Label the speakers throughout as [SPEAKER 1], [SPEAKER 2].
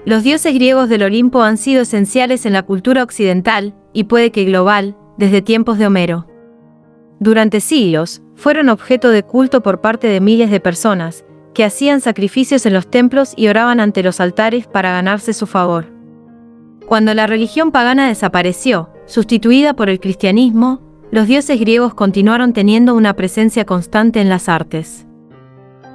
[SPEAKER 1] Los dioses griegos del Olimpo han sido esenciales en la cultura occidental, y puede que global, desde tiempos de Homero. Durante siglos, fueron objeto de culto por parte de miles de personas, que hacían sacrificios en los templos y oraban ante los altares para ganarse su favor. Cuando la religión pagana desapareció, sustituida por el cristianismo, los dioses griegos continuaron teniendo una presencia constante en las artes.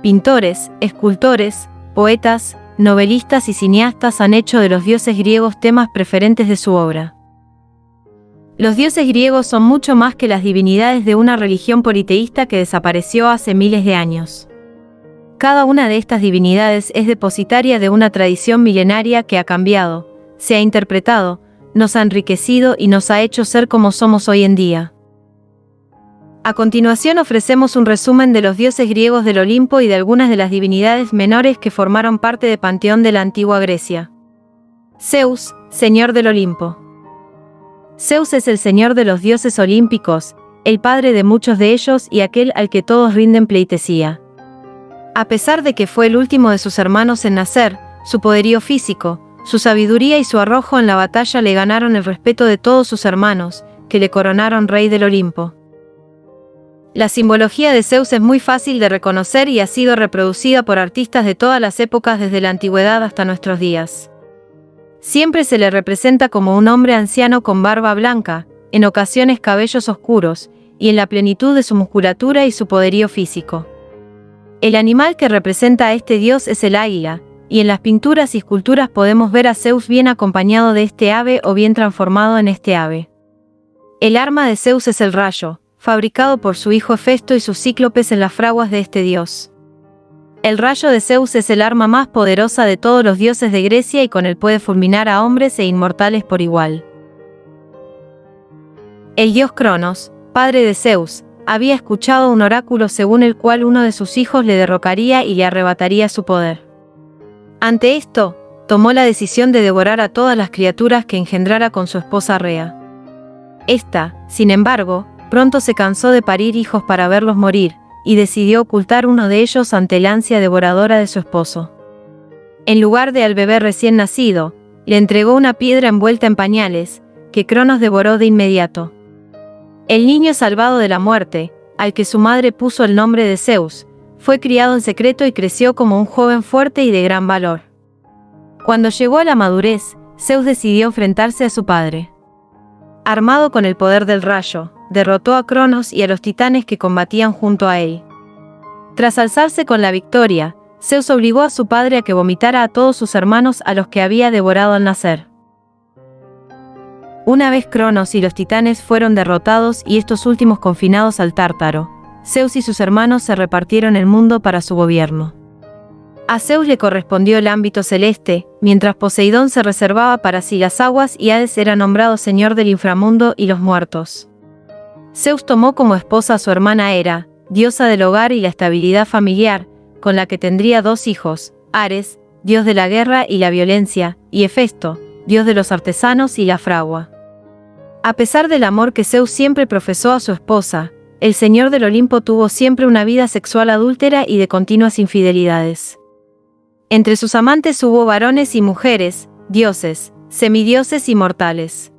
[SPEAKER 1] Pintores, escultores, poetas, novelistas y cineastas han hecho de los dioses griegos temas preferentes de su obra. Los dioses griegos son mucho más que las divinidades de una religión politeísta que desapareció hace miles de años. Cada una de estas divinidades es depositaria de una tradición milenaria que ha cambiado, se ha interpretado, nos ha enriquecido y nos ha hecho ser como somos hoy en día. A continuación ofrecemos un resumen de los dioses griegos del Olimpo y de algunas de las divinidades menores que formaron parte del panteón de la antigua Grecia. Zeus, señor del Olimpo. Zeus es el señor de los dioses olímpicos, el padre de muchos de ellos y aquel al que todos rinden pleitesía. A pesar de que fue el último de sus hermanos en nacer, su poderío físico, su sabiduría y su arrojo en la batalla le ganaron el respeto de todos sus hermanos, que le coronaron rey del Olimpo. La simbología de Zeus es muy fácil de reconocer y ha sido reproducida por artistas de todas las épocas desde la antigüedad hasta nuestros días. Siempre se le representa como un hombre anciano con barba blanca, en ocasiones cabellos oscuros, y en la plenitud de su musculatura y su poderío físico. El animal que representa a este dios es el águila, y en las pinturas y esculturas podemos ver a Zeus bien acompañado de este ave o bien transformado en este ave. El arma de Zeus es el rayo, fabricado por su hijo Hefesto y sus cíclopes en las fraguas de este dios. El rayo de Zeus es el arma más poderosa de todos los dioses de Grecia y con él puede fulminar a hombres e inmortales por igual. El dios Cronos, padre de Zeus, había escuchado un oráculo según el cual uno de sus hijos le derrocaría y le arrebataría su poder. Ante esto, tomó la decisión de devorar a todas las criaturas que engendrara con su esposa Rea. Esta, sin embargo, pronto se cansó de parir hijos para verlos morir, y decidió ocultar uno de ellos ante la ansia devoradora de su esposo. En lugar de al bebé recién nacido, le entregó una piedra envuelta en pañales, que Cronos devoró de inmediato. El niño salvado de la muerte, al que su madre puso el nombre de Zeus, fue criado en secreto y creció como un joven fuerte y de gran valor. Cuando llegó a la madurez, Zeus decidió enfrentarse a su padre. Armado con el poder del rayo, derrotó a Cronos y a los titanes que combatían junto a él. Tras alzarse con la victoria, Zeus obligó a su padre a que vomitara a todos sus hermanos a los que había devorado al nacer. Una vez Cronos y los titanes fueron derrotados y estos últimos confinados al Tártaro, Zeus y sus hermanos se repartieron el mundo para su gobierno. A Zeus le correspondió el ámbito celeste, mientras Poseidón se reservaba para sí las aguas y Hades era nombrado señor del inframundo y los muertos. Zeus tomó como esposa a su hermana Hera, diosa del hogar y la estabilidad familiar, con la que tendría 2 hijos, Ares, dios de la guerra y la violencia, y Hefesto, dios de los artesanos y la fragua. A pesar del amor que Zeus siempre profesó a su esposa, el señor del Olimpo tuvo siempre una vida sexual adúltera y de continuas infidelidades. Entre sus amantes hubo varones y mujeres, dioses, semidioses y mortales.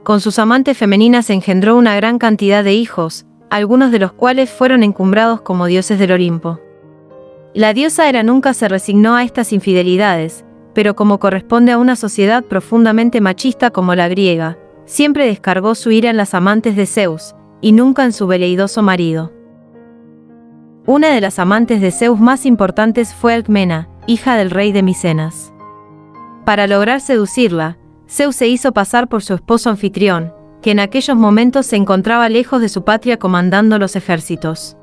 [SPEAKER 1] Con sus amantes femeninas engendró una gran cantidad de hijos, algunos de los cuales fueron encumbrados como dioses del Olimpo. La diosa Hera nunca se resignó a estas infidelidades, pero como corresponde a una sociedad profundamente machista como la griega, siempre descargó su ira en las amantes de Zeus, y nunca en su veleidoso marido. Una de las amantes de Zeus más importantes fue Alcmena, hija del rey de Micenas. Para lograr seducirla, Zeus se hizo pasar por su esposo Anfitrión, que en aquellos momentos se encontraba lejos de su patria comandando los ejércitos.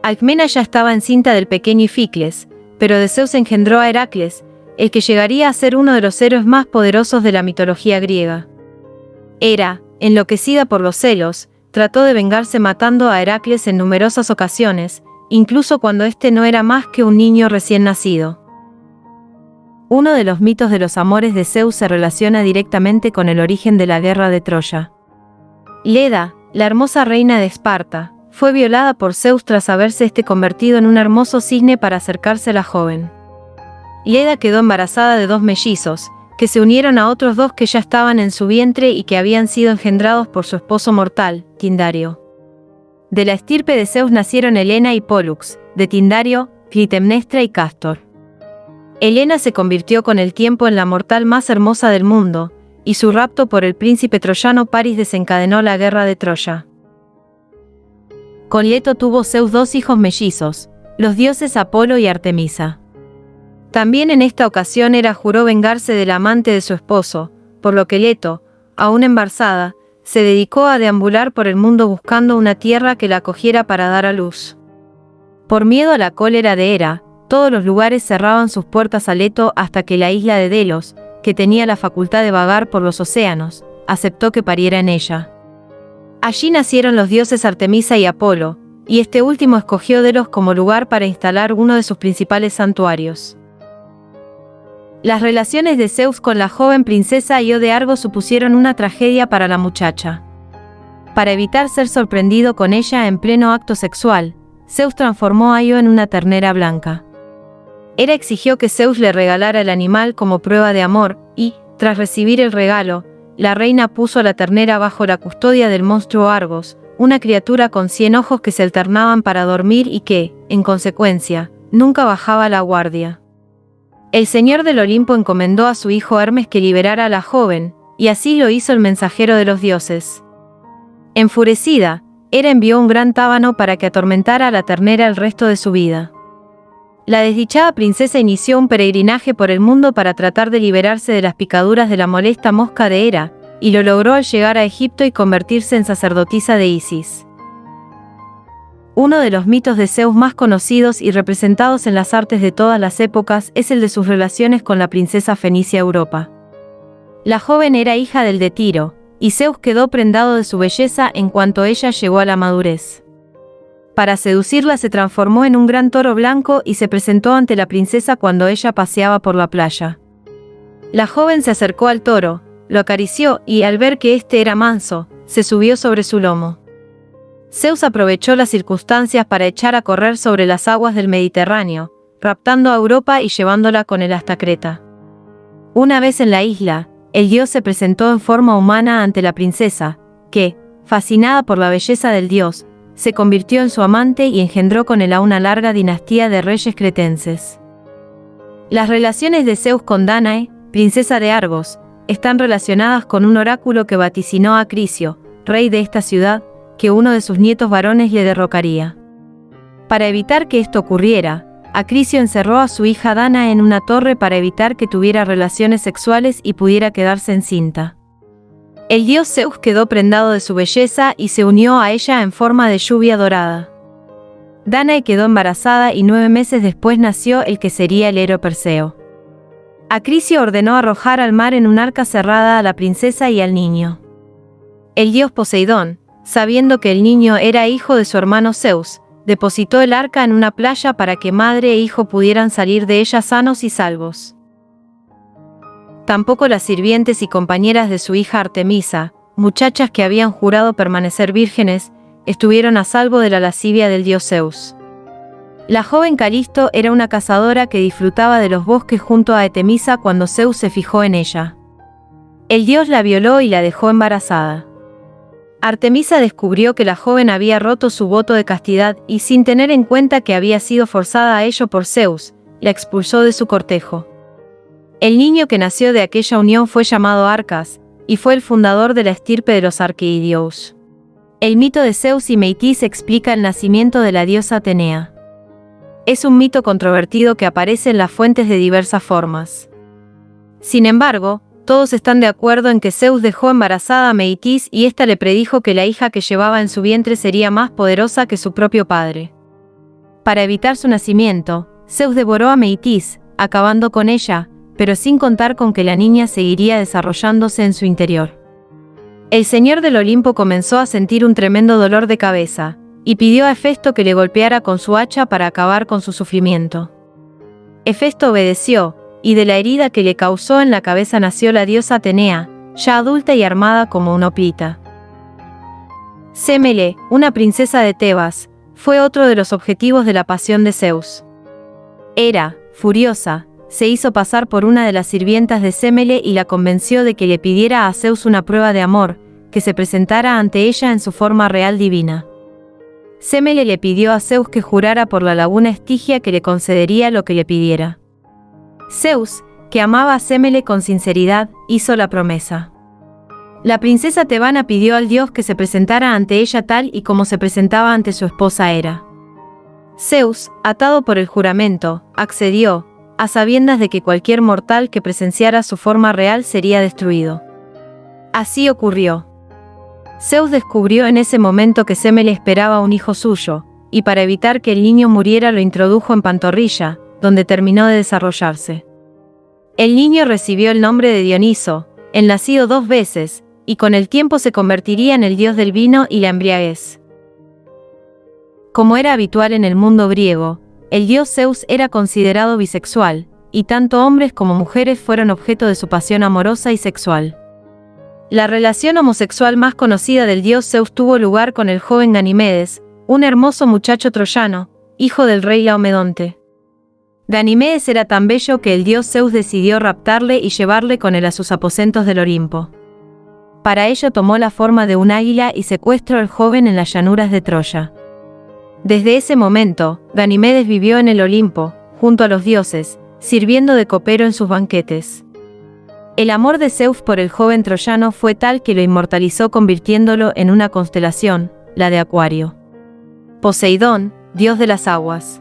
[SPEAKER 1] Alcmena ya estaba encinta del pequeño Ificles, pero de Zeus engendró a Heracles, el que llegaría a ser uno de los héroes más poderosos de la mitología griega. Hera, enloquecida por los celos, trató de vengarse matando a Heracles en numerosas ocasiones, incluso cuando éste no era más que un niño recién nacido. Uno de los mitos de los amores de Zeus se relaciona directamente con el origen de la guerra de Troya. Leda, la hermosa reina de Esparta, fue violada por Zeus tras haberse convertido en un hermoso cisne para acercarse a la joven. Leda quedó embarazada de 2 mellizos, que se unieron a otros 2 que ya estaban en su vientre y que habían sido engendrados por su esposo mortal, Tindario. De la estirpe de Zeus nacieron Helena y Pólux, de Tindario, Clitemnestra y Cástor. Helena se convirtió con el tiempo en la mortal más hermosa del mundo, y su rapto por el príncipe troyano Paris desencadenó la guerra de Troya. Con Leto tuvo Zeus 2 hijos mellizos, los dioses Apolo y Artemisa. También en esta ocasión Hera juró vengarse del amante de su esposo, por lo que Leto, aún embarazada, se dedicó a deambular por el mundo buscando una tierra que la acogiera para dar a luz. Por miedo a la cólera de Hera, todos los lugares cerraban sus puertas a Leto hasta que la isla de Delos, que tenía la facultad de vagar por los océanos, aceptó que pariera en ella. Allí nacieron los dioses Artemisa y Apolo, y este último escogió Delos como lugar para instalar uno de sus principales santuarios. Las relaciones de Zeus con la joven princesa Io de Argos supusieron una tragedia para la muchacha. Para evitar ser sorprendido con ella en pleno acto sexual, Zeus transformó a Io en una ternera blanca. Hera exigió que Zeus le regalara el animal como prueba de amor, y, tras recibir el regalo, la reina puso a la ternera bajo la custodia del monstruo Argos, una criatura con 100 ojos que se alternaban para dormir y que, en consecuencia, nunca bajaba la guardia. El señor del Olimpo encomendó a su hijo Hermes que liberara a la joven, y así lo hizo el mensajero de los dioses. Enfurecida, Hera envió un gran tábano para que atormentara a la ternera el resto de su vida. La desdichada princesa inició un peregrinaje por el mundo para tratar de liberarse de las picaduras de la molesta mosca de Hera, y lo logró al llegar a Egipto y convertirse en sacerdotisa de Isis. Uno de los mitos de Zeus más conocidos y representados en las artes de todas las épocas es el de sus relaciones con la princesa fenicia Europa. La joven era hija del de Tiro, y Zeus quedó prendado de su belleza en cuanto ella llegó a la madurez. Para seducirla se transformó en un gran toro blanco y se presentó ante la princesa cuando ella paseaba por la playa. La joven se acercó al toro, lo acarició y, al ver que éste era manso, se subió sobre su lomo. Zeus aprovechó las circunstancias para echar a correr sobre las aguas del Mediterráneo, raptando a Europa y llevándola con él hasta Creta. Una vez en la isla, el dios se presentó en forma humana ante la princesa, que, fascinada por la belleza del dios, se convirtió en su amante y engendró con él a una larga dinastía de reyes cretenses. Las relaciones de Zeus con Dánae, princesa de Argos, están relacionadas con un oráculo que vaticinó a Acrisio, rey de esta ciudad, que uno de sus nietos varones le derrocaría. Para evitar que esto ocurriera, Acrisio encerró a su hija Dana en una torre para evitar que tuviera relaciones sexuales y pudiera quedarse encinta. El dios Zeus quedó prendado de su belleza y se unió a ella en forma de lluvia dorada. Danae quedó embarazada y 9 meses después nació el que sería el héroe Perseo. Acrisio ordenó arrojar al mar en un arca cerrada a la princesa y al niño. El dios Poseidón, sabiendo que el niño era hijo de su hermano Zeus, depositó el arca en una playa para que madre e hijo pudieran salir de ella sanos y salvos. Tampoco las sirvientes y compañeras de su hija Artemisa, muchachas que habían jurado permanecer vírgenes, estuvieron a salvo de la lascivia del dios Zeus. La joven Calisto era una cazadora que disfrutaba de los bosques junto a Artemisa cuando Zeus se fijó en ella. El dios la violó y la dejó embarazada. Artemisa descubrió que la joven había roto su voto de castidad y, sin tener en cuenta que había sido forzada a ello por Zeus, la expulsó de su cortejo. El niño que nació de aquella unión fue llamado Arcas, y fue el fundador de la estirpe de los Arqueidios. El mito de Zeus y Metis explica el nacimiento de la diosa Atenea. Es un mito controvertido que aparece en las fuentes de diversas formas. Sin embargo, todos están de acuerdo en que Zeus dejó embarazada a Metis y ésta le predijo que la hija que llevaba en su vientre sería más poderosa que su propio padre. Para evitar su nacimiento, Zeus devoró a Metis, acabando con ella, pero sin contar con que la niña seguiría desarrollándose en su interior. El señor del Olimpo comenzó a sentir un tremendo dolor de cabeza, y pidió a Hefesto que le golpeara con su hacha para acabar con su sufrimiento. Hefesto obedeció, y de la herida que le causó en la cabeza nació la diosa Atenea, ya adulta y armada como una hoplita. Semele, una princesa de Tebas, fue otro de los objetivos de la pasión de Zeus. Hera, furiosa, se hizo pasar por una de las sirvientas de Semele y la convenció de que le pidiera a Zeus una prueba de amor, que se presentara ante ella en su forma real divina. Semele le pidió a Zeus que jurara por la laguna Estigia que le concedería lo que le pidiera. Zeus, que amaba a Semele con sinceridad, hizo la promesa. La princesa tebana pidió al dios que se presentara ante ella tal y como se presentaba ante su esposa Hera. Zeus, atado por el juramento, accedió, a sabiendas de que cualquier mortal que presenciara su forma real sería destruido. Así ocurrió. Zeus descubrió en ese momento que Semele esperaba un hijo suyo, y para evitar que el niño muriera lo introdujo en Pantorrilla, donde terminó de desarrollarse. El niño recibió el nombre de Dioniso, el nacido 2 veces, y con el tiempo se convertiría en el dios del vino y la embriaguez. Como era habitual en el mundo griego, el dios Zeus era considerado bisexual, y tanto hombres como mujeres fueron objeto de su pasión amorosa y sexual. La relación homosexual más conocida del dios Zeus tuvo lugar con el joven Ganimedes, un hermoso muchacho troyano, hijo del rey Laomedonte. Ganimedes era tan bello que el dios Zeus decidió raptarle y llevarle con él a sus aposentos del Olimpo. Para ello tomó la forma de un águila y secuestró al joven en las llanuras de Troya. Desde ese momento, Ganimedes vivió en el Olimpo, junto a los dioses, sirviendo de copero en sus banquetes. El amor de Zeus por el joven troyano fue tal que lo inmortalizó convirtiéndolo en una constelación, la de Acuario. Poseidón, dios de las aguas.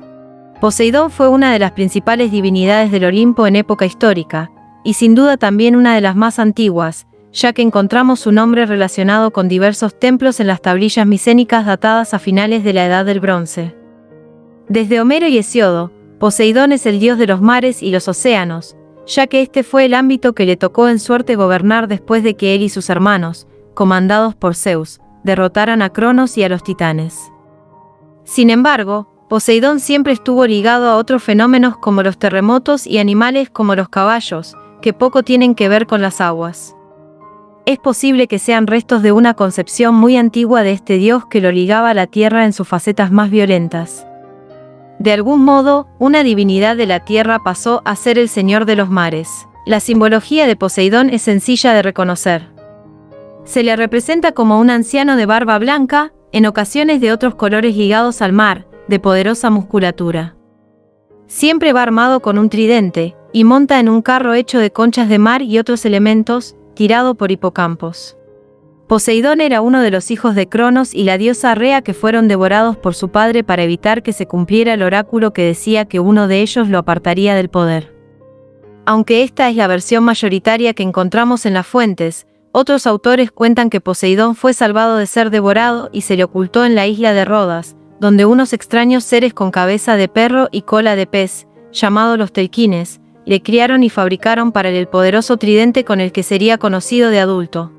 [SPEAKER 1] Poseidón fue una de las principales divinidades del Olimpo en época histórica, y sin duda también una de las más antiguas, ya que encontramos su nombre relacionado con diversos templos en las tablillas micénicas datadas a finales de la Edad del Bronce. Desde Homero y Hesiodo, Poseidón es el dios de los mares y los océanos, ya que este fue el ámbito que le tocó en suerte gobernar después de que él y sus hermanos, comandados por Zeus, derrotaran a Cronos y a los titanes. Sin embargo, Poseidón siempre estuvo ligado a otros fenómenos como los terremotos y animales como los caballos, que poco tienen que ver con las aguas. Es posible que sean restos de una concepción muy antigua de este dios que lo ligaba a la tierra en sus facetas más violentas. De algún modo, una divinidad de la tierra pasó a ser el señor de los mares. La simbología de Poseidón es sencilla de reconocer. Se le representa como un anciano de barba blanca, en ocasiones de otros colores ligados al mar, de poderosa musculatura. Siempre va armado con un tridente, y monta en un carro hecho de conchas de mar y otros elementos, tirado por hipocampos. Poseidón era uno de los hijos de Cronos y la diosa Rea que fueron devorados por su padre para evitar que se cumpliera el oráculo que decía que uno de ellos lo apartaría del poder. Aunque esta es la versión mayoritaria que encontramos en las fuentes, otros autores cuentan que Poseidón fue salvado de ser devorado y se le ocultó en la isla de Rodas, donde unos extraños seres con cabeza de perro y cola de pez, llamados los Telquines, le criaron y fabricaron para él el poderoso tridente con el que sería conocido de adulto.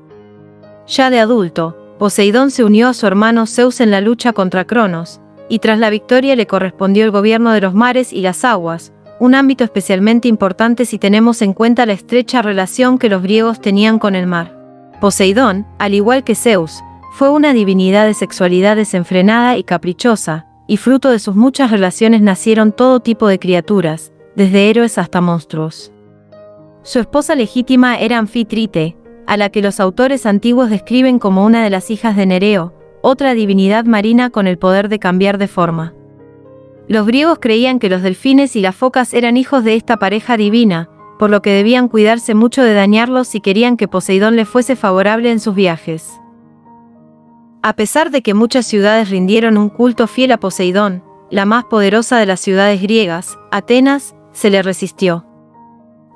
[SPEAKER 1] Ya de adulto, Poseidón se unió a su hermano Zeus en la lucha contra Cronos, y tras la victoria le correspondió el gobierno de los mares y las aguas, un ámbito especialmente importante si tenemos en cuenta la estrecha relación que los griegos tenían con el mar. Poseidón, al igual que Zeus, fue una divinidad de sexualidad desenfrenada y caprichosa, y fruto de sus muchas relaciones nacieron todo tipo de criaturas, desde héroes hasta monstruos. Su esposa legítima era Anfitrite, a la que los autores antiguos describen como una de las hijas de Nereo, otra divinidad marina con el poder de cambiar de forma. Los griegos creían que los delfines y las focas eran hijos de esta pareja divina, por lo que debían cuidarse mucho de dañarlos si querían que Poseidón les fuese favorable en sus viajes. A pesar de que muchas ciudades rindieron un culto fiel a Poseidón, la más poderosa de las ciudades griegas, Atenas, se le resistió.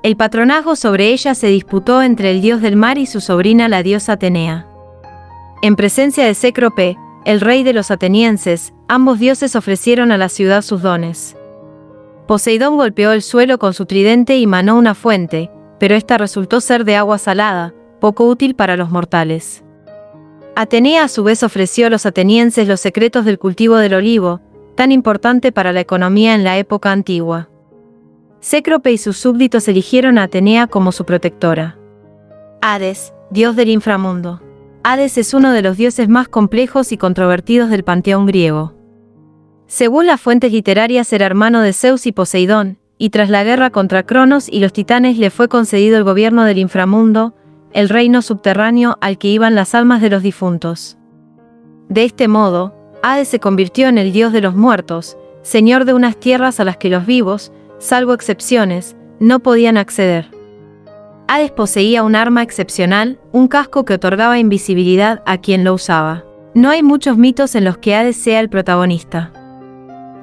[SPEAKER 1] El patronazgo sobre ella se disputó entre el dios del mar y su sobrina la diosa Atenea. En presencia de Cécrope, el rey de los atenienses, ambos dioses ofrecieron a la ciudad sus dones. Poseidón golpeó el suelo con su tridente y manó una fuente, pero esta resultó ser de agua salada, poco útil para los mortales. Atenea a su vez ofreció a los atenienses los secretos del cultivo del olivo, tan importante para la economía en la época antigua. Cécrope y sus súbditos eligieron a Atenea como su protectora. Hades, dios del inframundo. Hades es uno de los dioses más complejos y controvertidos del panteón griego. Según las fuentes literarias era hermano de Zeus y Poseidón, y tras la guerra contra Cronos y los titanes le fue concedido el gobierno del inframundo, el reino subterráneo al que iban las almas de los difuntos. De este modo, Hades se convirtió en el dios de los muertos, señor de unas tierras a las que los vivos, salvo excepciones, no podían acceder. Hades poseía un arma excepcional, un casco que otorgaba invisibilidad a quien lo usaba. No hay muchos mitos en los que Hades sea el protagonista.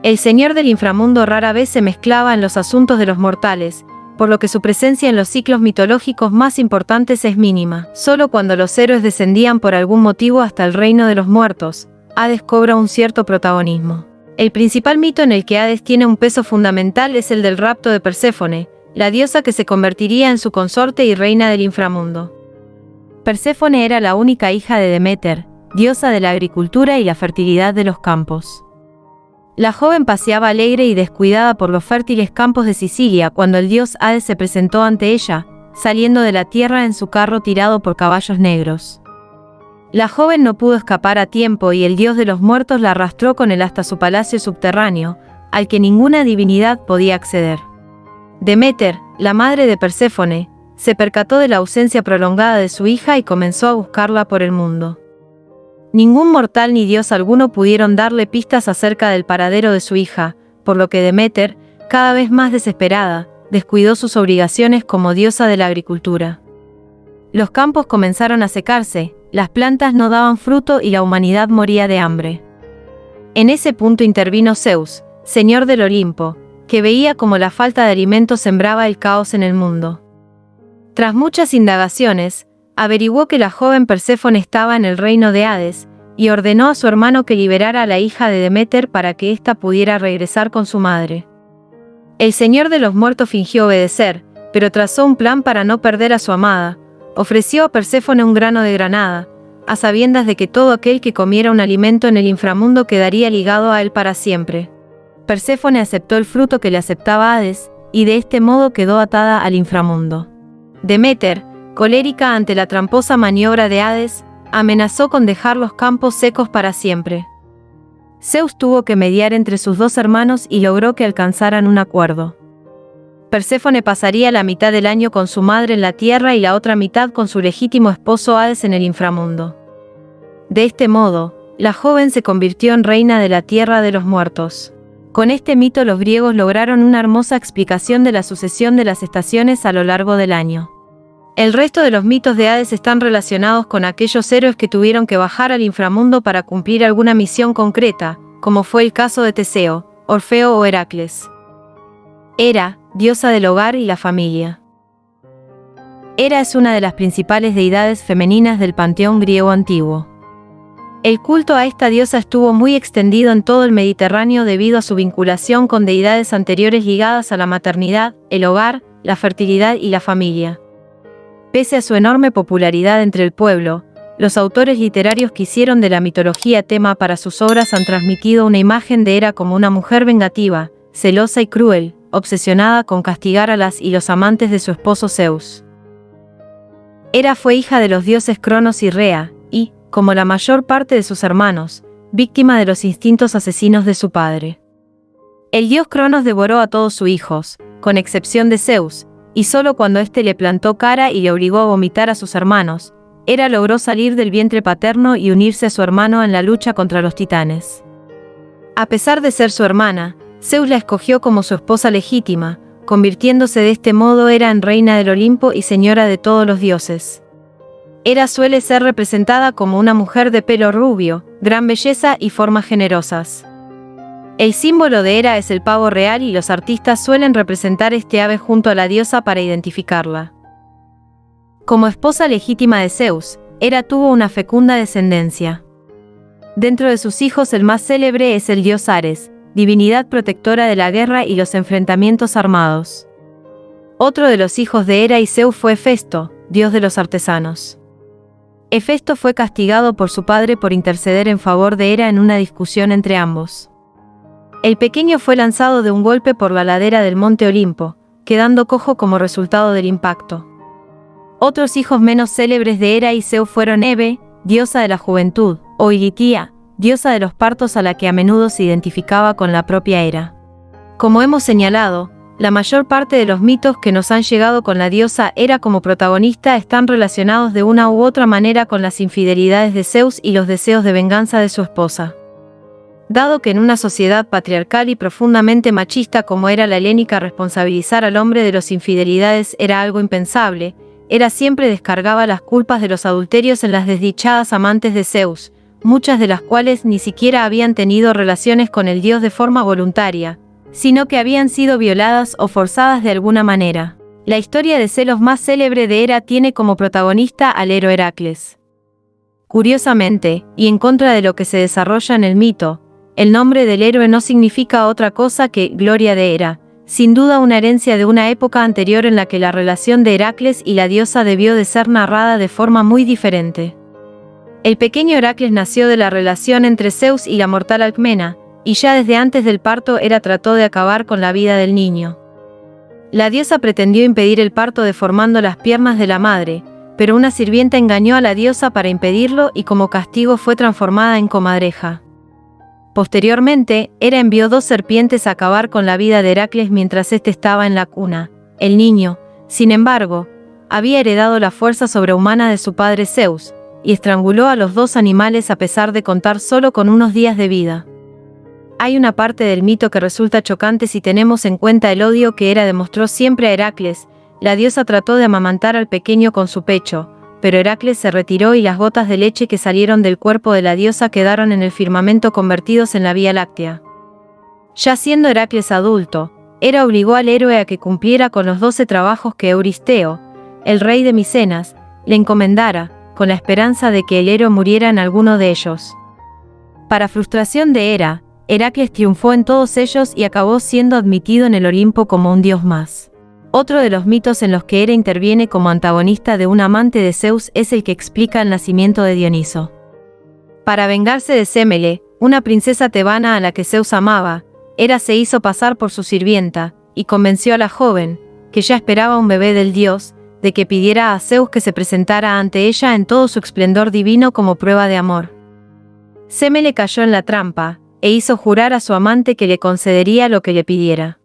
[SPEAKER 1] El señor del inframundo rara vez se mezclaba en los asuntos de los mortales, por lo que su presencia en los ciclos mitológicos más importantes es mínima. Solo cuando los héroes descendían por algún motivo hasta el reino de los muertos, Hades cobra un cierto protagonismo. El principal mito en el que Hades tiene un peso fundamental es el del rapto de Perséfone, la diosa que se convertiría en su consorte y reina del inframundo. Perséfone era la única hija de Deméter, diosa de la agricultura y la fertilidad de los campos. La joven paseaba alegre y descuidada por los fértiles campos de Sicilia cuando el dios Hades se presentó ante ella, saliendo de la tierra en su carro tirado por caballos negros. La joven no pudo escapar a tiempo y el dios de los muertos la arrastró con él hasta su palacio subterráneo, al que ninguna divinidad podía acceder. Deméter, la madre de Perséfone, se percató de la ausencia prolongada de su hija y comenzó a buscarla por el mundo. Ningún mortal ni dios alguno pudieron darle pistas acerca del paradero de su hija, por lo que Deméter, cada vez más desesperada, descuidó sus obligaciones como diosa de la agricultura. Los campos comenzaron a secarse, las plantas no daban fruto y la humanidad moría de hambre. En ese punto intervino Zeus, señor del Olimpo, que veía cómo la falta de alimento sembraba el caos en el mundo. Tras muchas indagaciones, averiguó que la joven Perséfone estaba en el reino de Hades, y ordenó a su hermano que liberara a la hija de Deméter para que ésta pudiera regresar con su madre. El señor de los muertos fingió obedecer, pero trazó un plan para no perder a su amada. Ofreció a Perséfone un grano de granada, a sabiendas de que todo aquel que comiera un alimento en el inframundo quedaría ligado a él para siempre. Perséfone aceptó el fruto que le aceptaba Hades, y de este modo quedó atada al inframundo. Deméter, colérica ante la tramposa maniobra de Hades, amenazó con dejar los campos secos para siempre. Zeus tuvo que mediar entre sus dos hermanos y logró que alcanzaran un acuerdo. Perséfone pasaría la mitad del año con su madre en la tierra y la otra mitad con su legítimo esposo Hades en el inframundo. De este modo, la joven se convirtió en reina de la tierra de los muertos. Con este mito los griegos lograron una hermosa explicación de la sucesión de las estaciones a lo largo del año. El resto de los mitos de Hades están relacionados con aquellos héroes que tuvieron que bajar al inframundo para cumplir alguna misión concreta, como fue el caso de Teseo, Orfeo o Heracles. Hera, diosa del hogar y la familia. Hera es una de las principales deidades femeninas del panteón griego antiguo. El culto a esta diosa estuvo muy extendido en todo el Mediterráneo debido a su vinculación con deidades anteriores ligadas a la maternidad, el hogar, la fertilidad y la familia. Pese a su enorme popularidad entre el pueblo, los autores literarios que hicieron de la mitología tema para sus obras han transmitido una imagen de Hera como una mujer vengativa, celosa y cruel, obsesionada con castigar a las y los amantes de su esposo Zeus. Hera fue hija de los dioses Cronos y Rea, y, como la mayor parte de sus hermanos, víctima de los instintos asesinos de su padre. El dios Cronos devoró a todos sus hijos, con excepción de Zeus, y solo cuando éste le plantó cara y le obligó a vomitar a sus hermanos, Hera logró salir del vientre paterno y unirse a su hermano en la lucha contra los titanes. A pesar de ser su hermana, Zeus la escogió como su esposa legítima, convirtiéndose de este modo Hera en reina del Olimpo y señora de todos los dioses. Hera suele ser representada como una mujer de pelo rubio, gran belleza y formas generosas. El símbolo de Hera es el pavo real y los artistas suelen representar este ave junto a la diosa para identificarla. Como esposa legítima de Zeus, Hera tuvo una fecunda descendencia. Dentro de sus hijos el más célebre es el dios Ares, divinidad protectora de la guerra y los enfrentamientos armados. Otro de los hijos de Hera y Zeus fue Hefesto, dios de los artesanos. Hefesto fue castigado por su padre por interceder en favor de Hera en una discusión entre ambos. El pequeño fue lanzado de un golpe por la ladera del monte Olimpo, quedando cojo como resultado del impacto. Otros hijos menos célebres de Hera y Zeus fueron Hebe, diosa de la juventud, o Ilitia, diosa de los partos a la que a menudo se identificaba con la propia Hera. Como hemos señalado, La mayor parte de los mitos que nos han llegado con la diosa Hera como protagonista están relacionados de una u otra manera con las infidelidades de Zeus y los deseos de venganza de su esposa. Dado que en una sociedad patriarcal y profundamente machista como era la helénica responsabilizar al hombre de las infidelidades era algo impensable, Hera siempre descargaba las culpas de los adulterios en las desdichadas amantes de Zeus, muchas de las cuales ni siquiera habían tenido relaciones con el dios de forma voluntaria, sino que habían sido violadas o forzadas de alguna manera. La historia de celos más célebre de Hera tiene como protagonista al héroe Heracles. Curiosamente, y en contra de lo que se desarrolla en el mito, el nombre del héroe no significa otra cosa que gloria de Hera, sin duda una herencia de una época anterior en la que la relación de Heracles y la diosa debió de ser narrada de forma muy diferente. El pequeño Heracles nació de la relación entre Zeus y la mortal Alcmena, y ya desde antes del parto Hera trató de acabar con la vida del niño. La diosa pretendió impedir el parto deformando las piernas de la madre, pero una sirvienta engañó a la diosa para impedirlo y como castigo fue transformada en comadreja. Posteriormente, Hera envió 2 serpientes a acabar con la vida de Heracles mientras éste estaba en la cuna. El niño, sin embargo, había heredado la fuerza sobrehumana de su padre Zeus, y estranguló a los 2 animales a pesar de contar solo con unos días de vida. Hay una parte del mito que resulta chocante si tenemos en cuenta el odio que Hera demostró siempre a Heracles. La diosa trató de amamantar al pequeño con su pecho, pero Heracles se retiró y las gotas de leche que salieron del cuerpo de la diosa quedaron en el firmamento convertidos en la Vía Láctea. Ya siendo Heracles adulto, Hera obligó al héroe a que cumpliera con los 12 trabajos que Euristeo, el rey de Micenas, le encomendara, con la esperanza de que el héroe muriera en alguno de ellos. Para frustración de Hera, Heracles triunfó en todos ellos y acabó siendo admitido en el Olimpo como un dios más. Otro de los mitos en los que Hera interviene como antagonista de un amante de Zeus es el que explica el nacimiento de Dioniso. Para vengarse de Sémele, una princesa tebana a la que Zeus amaba, Hera se hizo pasar por su sirvienta, y convenció a la joven, que ya esperaba un bebé del dios, de que pidiera a Zeus que se presentara ante ella en todo su esplendor divino como prueba de amor. Sémele cayó en la trampa, e hizo jurar a su amante que le concedería lo que le pidiera.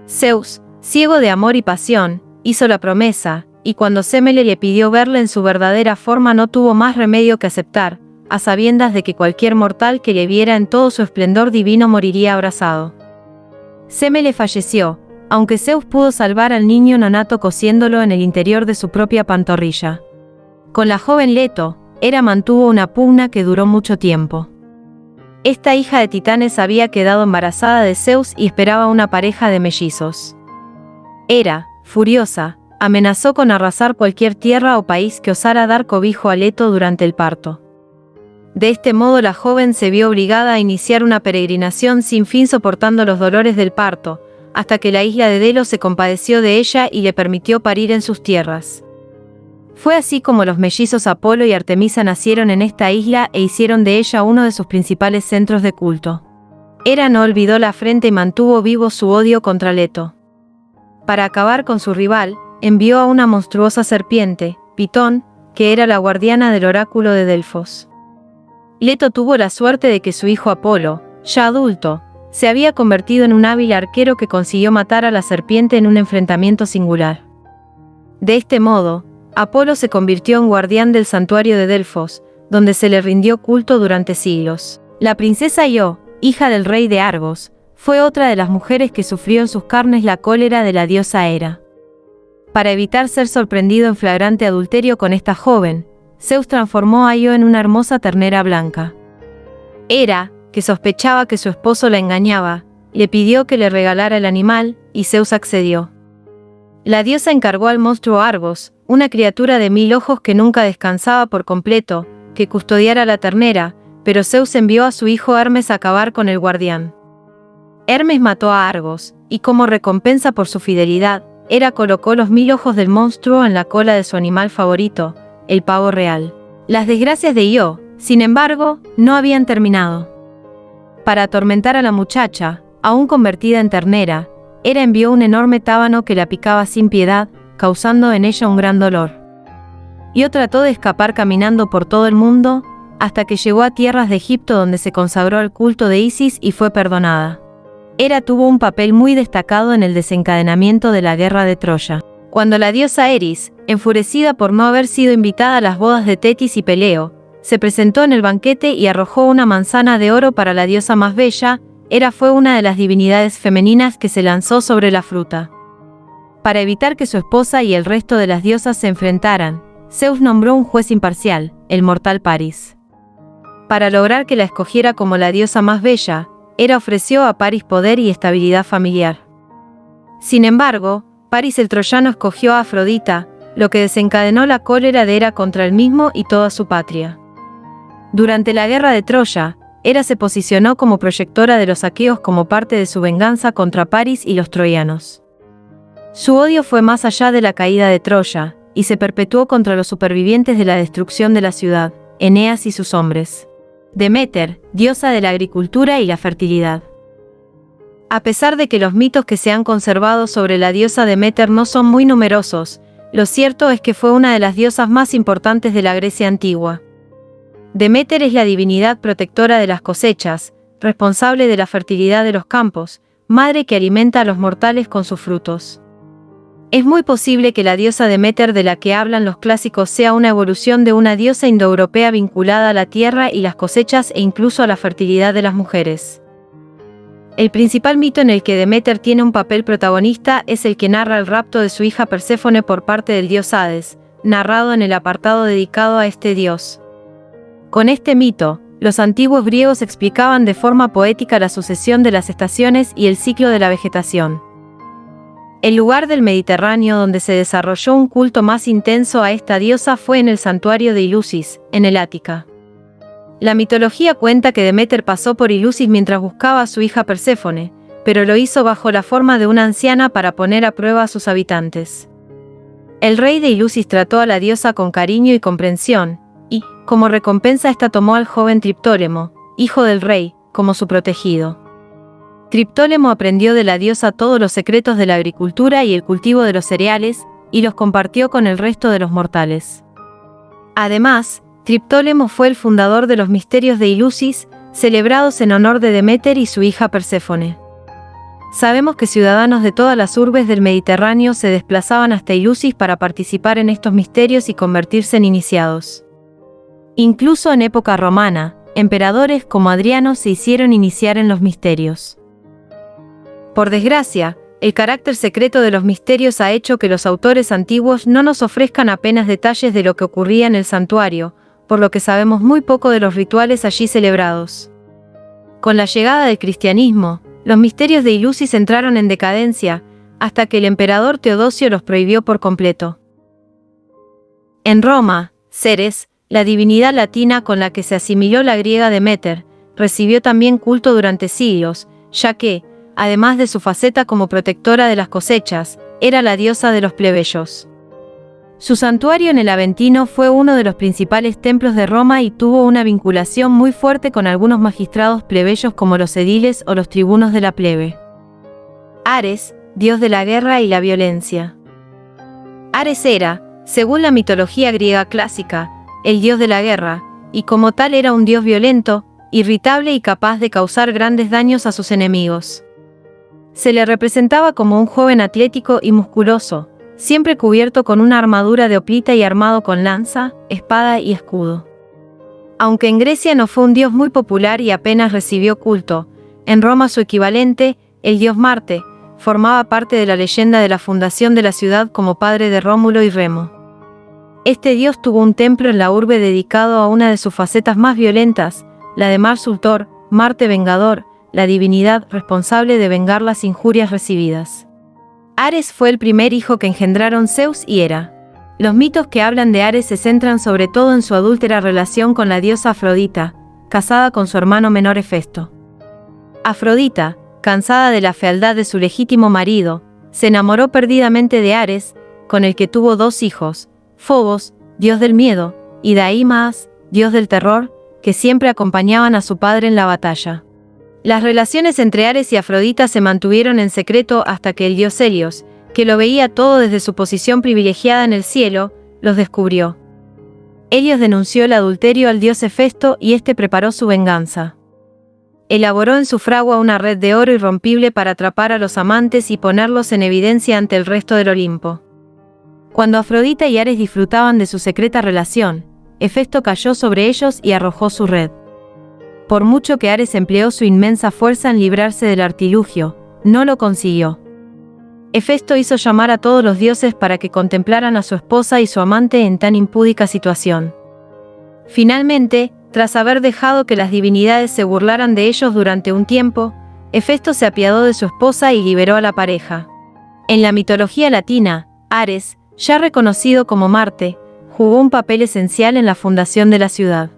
[SPEAKER 1] Zeus, ciego de amor y pasión, hizo la promesa, y cuando Sémele le pidió verle en su verdadera forma no tuvo más remedio que aceptar, a sabiendas de que cualquier mortal que le viera en todo su esplendor divino moriría abrasado. Sémele falleció, aunque Zeus pudo salvar al niño nonato cosiéndolo en el interior de su propia pantorrilla. Con la joven Leto, Hera mantuvo una pugna que duró mucho tiempo. Esta hija de titanes había quedado embarazada de Zeus y esperaba una pareja de mellizos. Hera, furiosa, amenazó con arrasar cualquier tierra o país que osara dar cobijo a Leto durante el parto. De este modo la joven se vio obligada a iniciar una peregrinación sin fin soportando los dolores del parto, hasta que la isla de Delos se compadeció de ella y le permitió parir en sus tierras. Fue así como los mellizos Apolo y Artemisa nacieron en esta isla e hicieron de ella uno de sus principales centros de culto. Hera no olvidó la afrenta y mantuvo vivo su odio contra Leto. Para acabar con su rival, envió a una monstruosa serpiente, Pitón, que era la guardiana del oráculo de Delfos. Leto tuvo la suerte de que su hijo Apolo, ya adulto, se había convertido en un hábil arquero que consiguió matar a la serpiente en un enfrentamiento singular. De este modo, Apolo se convirtió en guardián del santuario de Delfos, donde se le rindió culto durante siglos. La princesa Io, hija del rey de Argos, fue otra de las mujeres que sufrió en sus carnes la cólera de la diosa Hera. Para evitar ser sorprendido en flagrante adulterio con esta joven, Zeus transformó a Io en una hermosa ternera blanca. Hera, que sospechaba que su esposo la engañaba, le pidió que le regalara el animal, y Zeus accedió. La diosa encargó al monstruo Argos, una criatura de 1000 ojos que nunca descansaba por completo, que custodiara la ternera, pero Zeus envió a su hijo Hermes a acabar con el guardián. Hermes mató a Argos, y como recompensa por su fidelidad, Hera colocó los 1000 ojos del monstruo en la cola de su animal favorito, el pavo real. Las desgracias de Io, sin embargo, no habían terminado. Para atormentar a la muchacha, aún convertida en ternera, Hera envió un enorme tábano que la picaba sin piedad, causando en ella un gran dolor. Io trató de escapar caminando por todo el mundo, hasta que llegó a tierras de Egipto donde se consagró al culto de Isis y fue perdonada. Hera tuvo un papel muy destacado en el desencadenamiento de la guerra de Troya. Cuando la diosa Eris, enfurecida por no haber sido invitada a las bodas de Tetis y Peleo, se presentó en el banquete y arrojó una manzana de oro para la diosa más bella, Hera fue una de las divinidades femeninas que se lanzó sobre la fruta. Para evitar que su esposa y el resto de las diosas se enfrentaran, Zeus nombró un juez imparcial, el mortal Paris. Para lograr que la escogiera como la diosa más bella, Hera ofreció a Paris poder y estabilidad familiar. Sin embargo, Paris el troyano escogió a Afrodita, lo que desencadenó la cólera de Hera contra él mismo y toda su patria. Durante la guerra de Troya, Hera se posicionó como proyectora de los aqueos como parte de su venganza contra Paris y los troyanos. Su odio fue más allá de la caída de Troya, y se perpetuó contra los supervivientes de la destrucción de la ciudad, Eneas y sus hombres. Deméter, diosa de la agricultura y la fertilidad. A pesar de que los mitos que se han conservado sobre la diosa Deméter no son muy numerosos, lo cierto es que fue una de las diosas más importantes de la Grecia antigua. Deméter es la divinidad protectora de las cosechas, responsable de la fertilidad de los campos, madre que alimenta a los mortales con sus frutos. Es muy posible que la diosa Deméter de la que hablan los clásicos sea una evolución de una diosa indoeuropea vinculada a la tierra y las cosechas e incluso a la fertilidad de las mujeres. El principal mito en el que Deméter tiene un papel protagonista es el que narra el rapto de su hija Perséfone por parte del dios Hades, narrado en el apartado dedicado a este dios. Con este mito, los antiguos griegos explicaban de forma poética la sucesión de las estaciones y el ciclo de la vegetación. El lugar del Mediterráneo donde se desarrolló un culto más intenso a esta diosa fue en el santuario de Ilusis, en el Ática. La mitología cuenta que Deméter pasó por Ilusis mientras buscaba a su hija Perséfone, pero lo hizo bajo la forma de una anciana para poner a prueba a sus habitantes. El rey de Ilusis trató a la diosa con cariño y comprensión, y, como recompensa ésta tomó al joven Triptólemo, hijo del rey, como su protegido. Triptólemo aprendió de la diosa todos los secretos de la agricultura y el cultivo de los cereales, y los compartió con el resto de los mortales. Además, Triptólemo fue el fundador de los misterios de Ilusis, celebrados en honor de Deméter y su hija Perséfone. Sabemos que ciudadanos de todas las urbes del Mediterráneo se desplazaban hasta Ilusis para participar en estos misterios y convertirse en iniciados. Incluso en época romana, emperadores como Adriano se hicieron iniciar en los misterios. Por desgracia, el carácter secreto de los misterios ha hecho que los autores antiguos no nos ofrezcan apenas detalles de lo que ocurría en el santuario, por lo que sabemos muy poco de los rituales allí celebrados. Con la llegada del cristianismo, los misterios de Ilusis entraron en decadencia, hasta que el emperador Teodosio los prohibió por completo. En Roma, Ceres, la divinidad latina con la que se asimiló la griega Deméter, recibió también culto durante siglos, ya que, además de su faceta como protectora de las cosechas, era la diosa de los plebeyos. Su santuario en el Aventino fue uno de los principales templos de Roma y tuvo una vinculación muy fuerte con algunos magistrados plebeyos como los ediles o los tribunos de la plebe. Ares, dios de la guerra y la violencia. Ares era, según la mitología griega clásica, el dios de la guerra, y como tal era un dios violento, irritable y capaz de causar grandes daños a sus enemigos. Se le representaba como un joven atlético y musculoso, siempre cubierto con una armadura de hoplita y armado con lanza, espada y escudo. Aunque en Grecia no fue un dios muy popular y apenas recibió culto, en Roma su equivalente, el dios Marte, formaba parte de la leyenda de la fundación de la ciudad como padre de Rómulo y Remo. Este dios tuvo un templo en la urbe dedicado a una de sus facetas más violentas, la de Mars Ultor, Marte Vengador, la divinidad responsable de vengar las injurias recibidas. Ares fue el primer hijo que engendraron Zeus y Hera. Los mitos que hablan de Ares se centran sobre todo en su adúltera relación con la diosa Afrodita, casada con su hermano menor Hefesto. Afrodita, cansada de la fealdad de su legítimo marido, se enamoró perdidamente de Ares, con el que tuvo 2 hijos, Fobos, dios del miedo, y Daímaas, dios del terror, que siempre acompañaban a su padre en la batalla. Las relaciones entre Ares y Afrodita se mantuvieron en secreto hasta que el dios Helios, que lo veía todo desde su posición privilegiada en el cielo, los descubrió. Helios denunció el adulterio al dios Hefesto y éste preparó su venganza. elaboró en su fragua una red de oro irrompible para atrapar a los amantes y ponerlos en evidencia ante el resto del Olimpo. Cuando Afrodita y Ares disfrutaban de su secreta relación, Hefesto cayó sobre ellos y arrojó su red. Por mucho que Ares empleó su inmensa fuerza en librarse del artilugio, no lo consiguió. Hefesto hizo llamar a todos los dioses para que contemplaran a su esposa y su amante en tan impúdica situación. Finalmente, tras haber dejado que las divinidades se burlaran de ellos durante un tiempo, Hefesto se apiadó de su esposa y liberó a la pareja. En la mitología latina, Ares, ya reconocido como Marte, jugó un papel esencial en la fundación de la ciudad.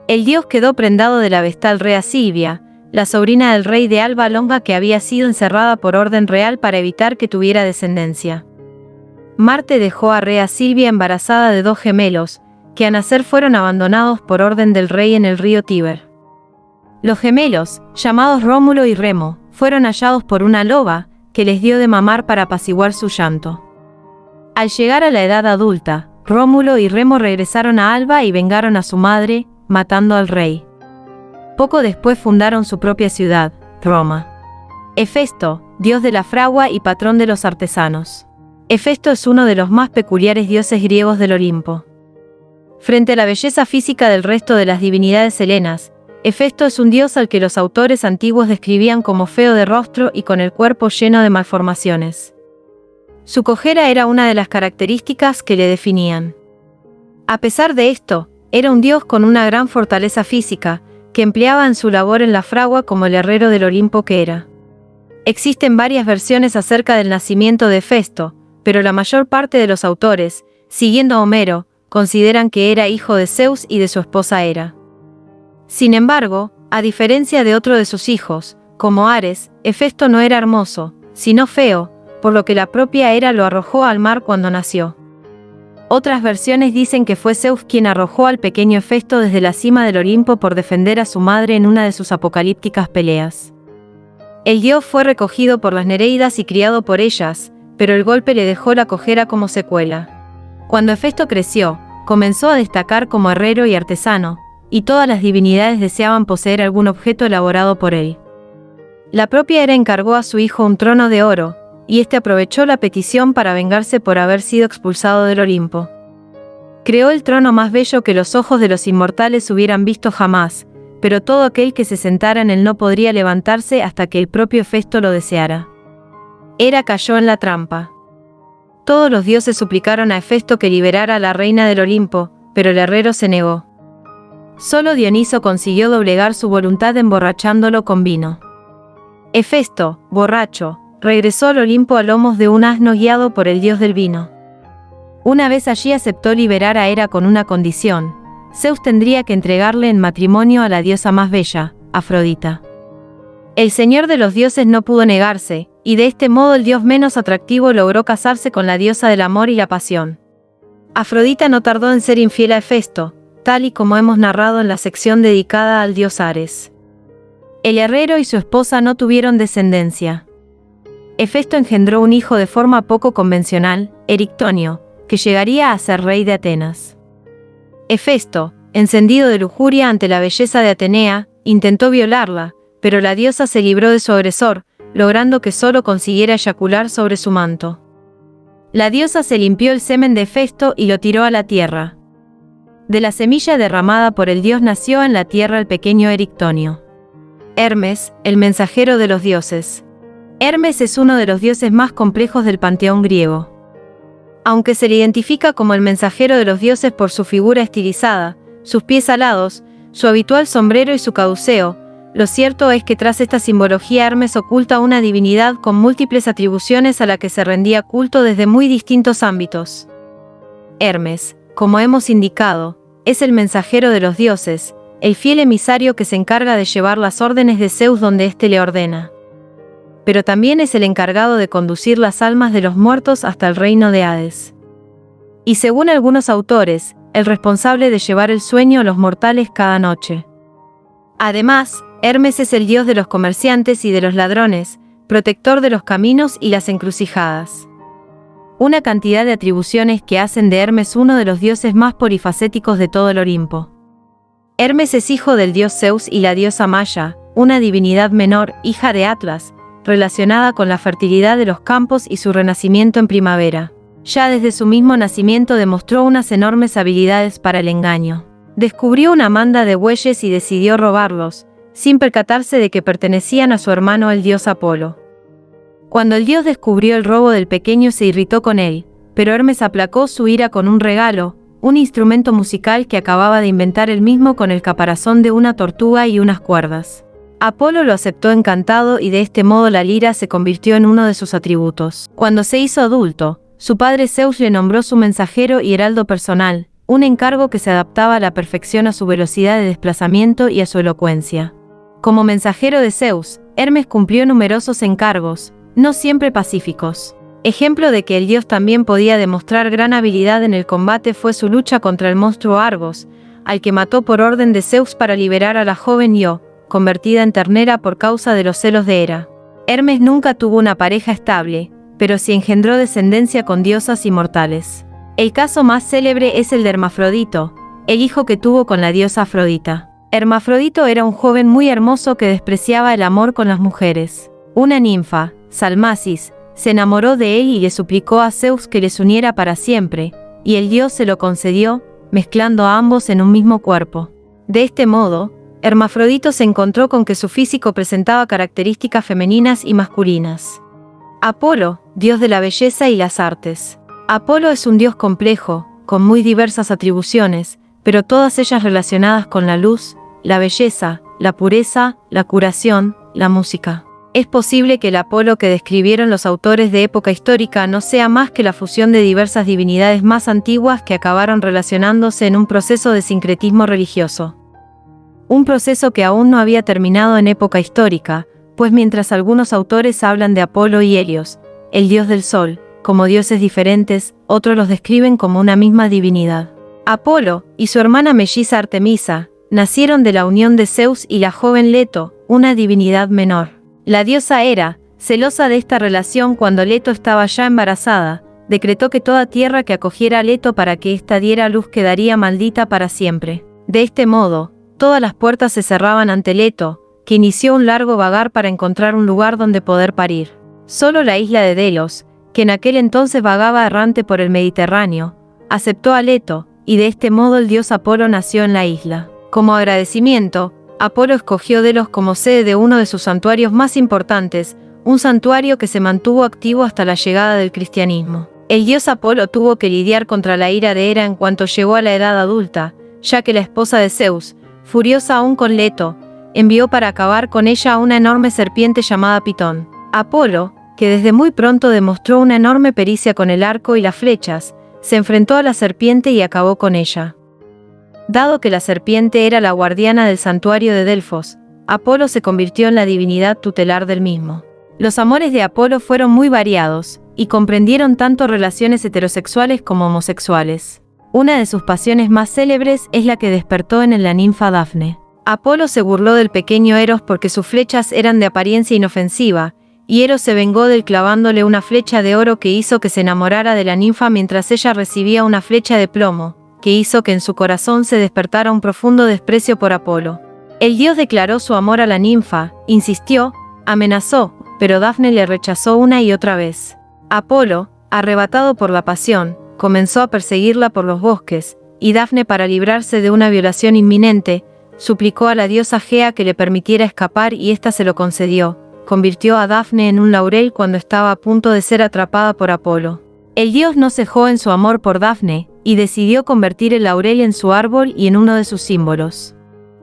[SPEAKER 1] El dios quedó prendado de la vestal Rea Silvia, la sobrina del rey de Alba Longa que había sido encerrada por orden real para evitar que tuviera descendencia. Marte dejó a Rea Silvia embarazada de 2 gemelos, que a nacer fueron abandonados por orden del rey en el río Tíber. Los gemelos, llamados Rómulo y Remo, fueron hallados por una loba, que les dio de mamar para apaciguar su llanto. Al llegar a la edad adulta, Rómulo y Remo regresaron a Alba y vengaron a su madre, matando al rey. Poco después fundaron su propia ciudad, Roma. Hefesto, dios de la fragua y patrón de los artesanos. Hefesto es uno de los más peculiares dioses griegos del Olimpo. Frente a la belleza física del resto de las divinidades helenas, Hefesto es un dios al que los autores antiguos describían como feo de rostro y con el cuerpo lleno de malformaciones. Su cojera era una de las características que le definían. A pesar de esto, era un dios con una gran fortaleza física, que empleaba en su labor en la fragua como el herrero del Olimpo que era. Existen varias versiones acerca del nacimiento de Hefesto, pero la mayor parte de los autores, siguiendo a Homero, consideran que era hijo de Zeus y de su esposa Hera. Sin embargo, a diferencia de otro de sus hijos, como Ares, Hefesto no era hermoso, sino feo, por lo que la propia Hera lo arrojó al mar cuando nació. Otras versiones dicen que fue Zeus quien arrojó al pequeño Hefesto desde la cima del Olimpo por defender a su madre en una de sus apocalípticas peleas. El dios fue recogido por las Nereidas y criado por ellas, pero el golpe le dejó la cojera como secuela. Cuando Hefesto creció, comenzó a destacar como herrero y artesano, y todas las divinidades deseaban poseer algún objeto elaborado por él. La propia Hera encargó a su hijo un trono de oro, y este aprovechó la petición para vengarse por haber sido expulsado del Olimpo. Creó el trono más bello que los ojos de los inmortales hubieran visto jamás, pero todo aquel que se sentara en él no podría levantarse hasta que el propio Hefesto lo deseara. Hera cayó en la trampa. Todos los dioses suplicaron a Hefesto que liberara a la reina del Olimpo, pero el herrero se negó. Solo Dioniso consiguió doblegar su voluntad emborrachándolo con vino. Hefesto, borracho, regresó al Olimpo a lomos de un asno guiado por el dios del vino. Una vez allí aceptó liberar a Hera con una condición: Zeus tendría que entregarle en matrimonio a la diosa más bella, Afrodita. El señor de los dioses no pudo negarse, y de este modo el dios menos atractivo logró casarse con la diosa del amor y la pasión. Afrodita no tardó en ser infiel a Hefesto, tal y como hemos narrado en la sección dedicada al dios Ares. El herrero y su esposa no tuvieron descendencia. Hefesto engendró un hijo de forma poco convencional, Erictonio, que llegaría a ser rey de Atenas. Hefesto, encendido de lujuria ante la belleza de Atenea, intentó violarla, pero la diosa se libró de su agresor, logrando que solo consiguiera eyacular sobre su manto. La diosa se limpió el semen de Hefesto y lo tiró a la tierra. De la semilla derramada por el dios nació en la tierra el pequeño Erictonio. Hermes, el mensajero de los dioses. Hermes es uno de los dioses más complejos del panteón griego. Aunque se le identifica como el mensajero de los dioses por su figura estilizada, sus pies alados, su habitual sombrero y su caduceo, lo cierto es que tras esta simbología Hermes oculta una divinidad con múltiples atribuciones a la que se rendía culto desde muy distintos ámbitos. Hermes, como hemos indicado, es el mensajero de los dioses, el fiel emisario que se encarga de llevar las órdenes de Zeus donde éste le ordena. Pero también es el encargado de conducir las almas de los muertos hasta el reino de Hades. Y según algunos autores, el responsable de llevar el sueño a los mortales cada noche. Además, Hermes es el dios de los comerciantes y de los ladrones, protector de los caminos y las encrucijadas. Una cantidad de atribuciones que hacen de Hermes uno de los dioses más polifacéticos de todo el Olimpo. Hermes es hijo del dios Zeus y la diosa Maya, una divinidad menor, hija de Atlas, relacionada con la fertilidad de los campos y su renacimiento en primavera. Ya desde su mismo nacimiento demostró unas enormes habilidades para el engaño. Descubrió una manda de bueyes y decidió robarlos, sin percatarse de que pertenecían a su hermano el dios Apolo. Cuando el dios descubrió el robo del pequeño se irritó con él, pero Hermes aplacó su ira con un regalo, un instrumento musical que acababa de inventar él mismo con el caparazón de una tortuga y unas cuerdas. Apolo lo aceptó encantado y de este modo la lira se convirtió en uno de sus atributos. Cuando se hizo adulto, su padre Zeus le nombró su mensajero y heraldo personal, un encargo que se adaptaba a la perfección a su velocidad de desplazamiento y a su elocuencia. Como mensajero de Zeus, Hermes cumplió numerosos encargos, no siempre pacíficos. Ejemplo de que el dios también podía demostrar gran habilidad en el combate fue su lucha contra el monstruo Argos, al que mató por orden de Zeus para liberar a la joven Io, convertida en ternera por causa de los celos de Hera. Hermes nunca tuvo una pareja estable, pero sí engendró descendencia con diosas inmortales. El caso más célebre es el de Hermafrodito, el hijo que tuvo con la diosa Afrodita. Hermafrodito era un joven muy hermoso que despreciaba el amor con las mujeres. Una ninfa, Salmacis, se enamoró de él y le suplicó a Zeus que les uniera para siempre, y el dios se lo concedió, mezclando a ambos en un mismo cuerpo. De este modo, Hermafrodito se encontró con que su físico presentaba características femeninas y masculinas. Apolo, dios de la belleza y las artes. Apolo es un dios complejo, con muy diversas atribuciones, pero todas ellas relacionadas con la luz, la belleza, la pureza, la curación, la música. Es posible que el Apolo que describieron los autores de época histórica no sea más que la fusión de diversas divinidades más antiguas que acabaron relacionándose en un proceso de sincretismo religioso. Un proceso que aún no había terminado en época histórica, pues mientras algunos autores hablan de Apolo y Helios, el dios del sol, como dioses diferentes, otros los describen como una misma divinidad. Apolo y su hermana melliza Artemisa nacieron de la unión de Zeus y la joven Leto, una divinidad menor. La diosa Hera, celosa de esta relación cuando Leto estaba ya embarazada, decretó que toda tierra que acogiera a Leto para que ésta diera luz quedaría maldita para siempre. De este modo, todas las puertas se cerraban ante Leto, que inició un largo vagar para encontrar un lugar donde poder parir. Solo la isla de Delos, que en aquel entonces vagaba errante por el Mediterráneo, aceptó a Leto, y de este modo el dios Apolo nació en la isla. Como agradecimiento, Apolo escogió Delos como sede de uno de sus santuarios más importantes, un santuario que se mantuvo activo hasta la llegada del cristianismo. El dios Apolo tuvo que lidiar contra la ira de Hera en cuanto llegó a la edad adulta, ya que la esposa de Zeus, furiosa aún con Leto, envió para acabar con ella a una enorme serpiente llamada Pitón. Apolo, que desde muy pronto demostró una enorme pericia con el arco y las flechas, se enfrentó a la serpiente y acabó con ella. Dado que la serpiente era la guardiana del santuario de Delfos, Apolo se convirtió en la divinidad tutelar del mismo. Los amores de Apolo fueron muy variados, y comprendieron tanto relaciones heterosexuales como homosexuales. Una de sus pasiones más célebres es la que despertó en la ninfa Dafne. Apolo se burló del pequeño Eros porque sus flechas eran de apariencia inofensiva, y Eros se vengó de él clavándole una flecha de oro que hizo que se enamorara de la ninfa mientras ella recibía una flecha de plomo, que hizo que en su corazón se despertara un profundo desprecio por Apolo. El dios declaró su amor a la ninfa, insistió, amenazó, pero Dafne le rechazó una y otra vez. Apolo, arrebatado por la pasión, comenzó a perseguirla por los bosques, y Dafne, para librarse de una violación inminente, suplicó a la diosa Gea que le permitiera escapar y ésta se lo concedió. Convirtió a Dafne en un laurel cuando estaba a punto de ser atrapada por Apolo. El dios no cejó en su amor por Dafne, y decidió convertir el laurel en su árbol y en uno de sus símbolos.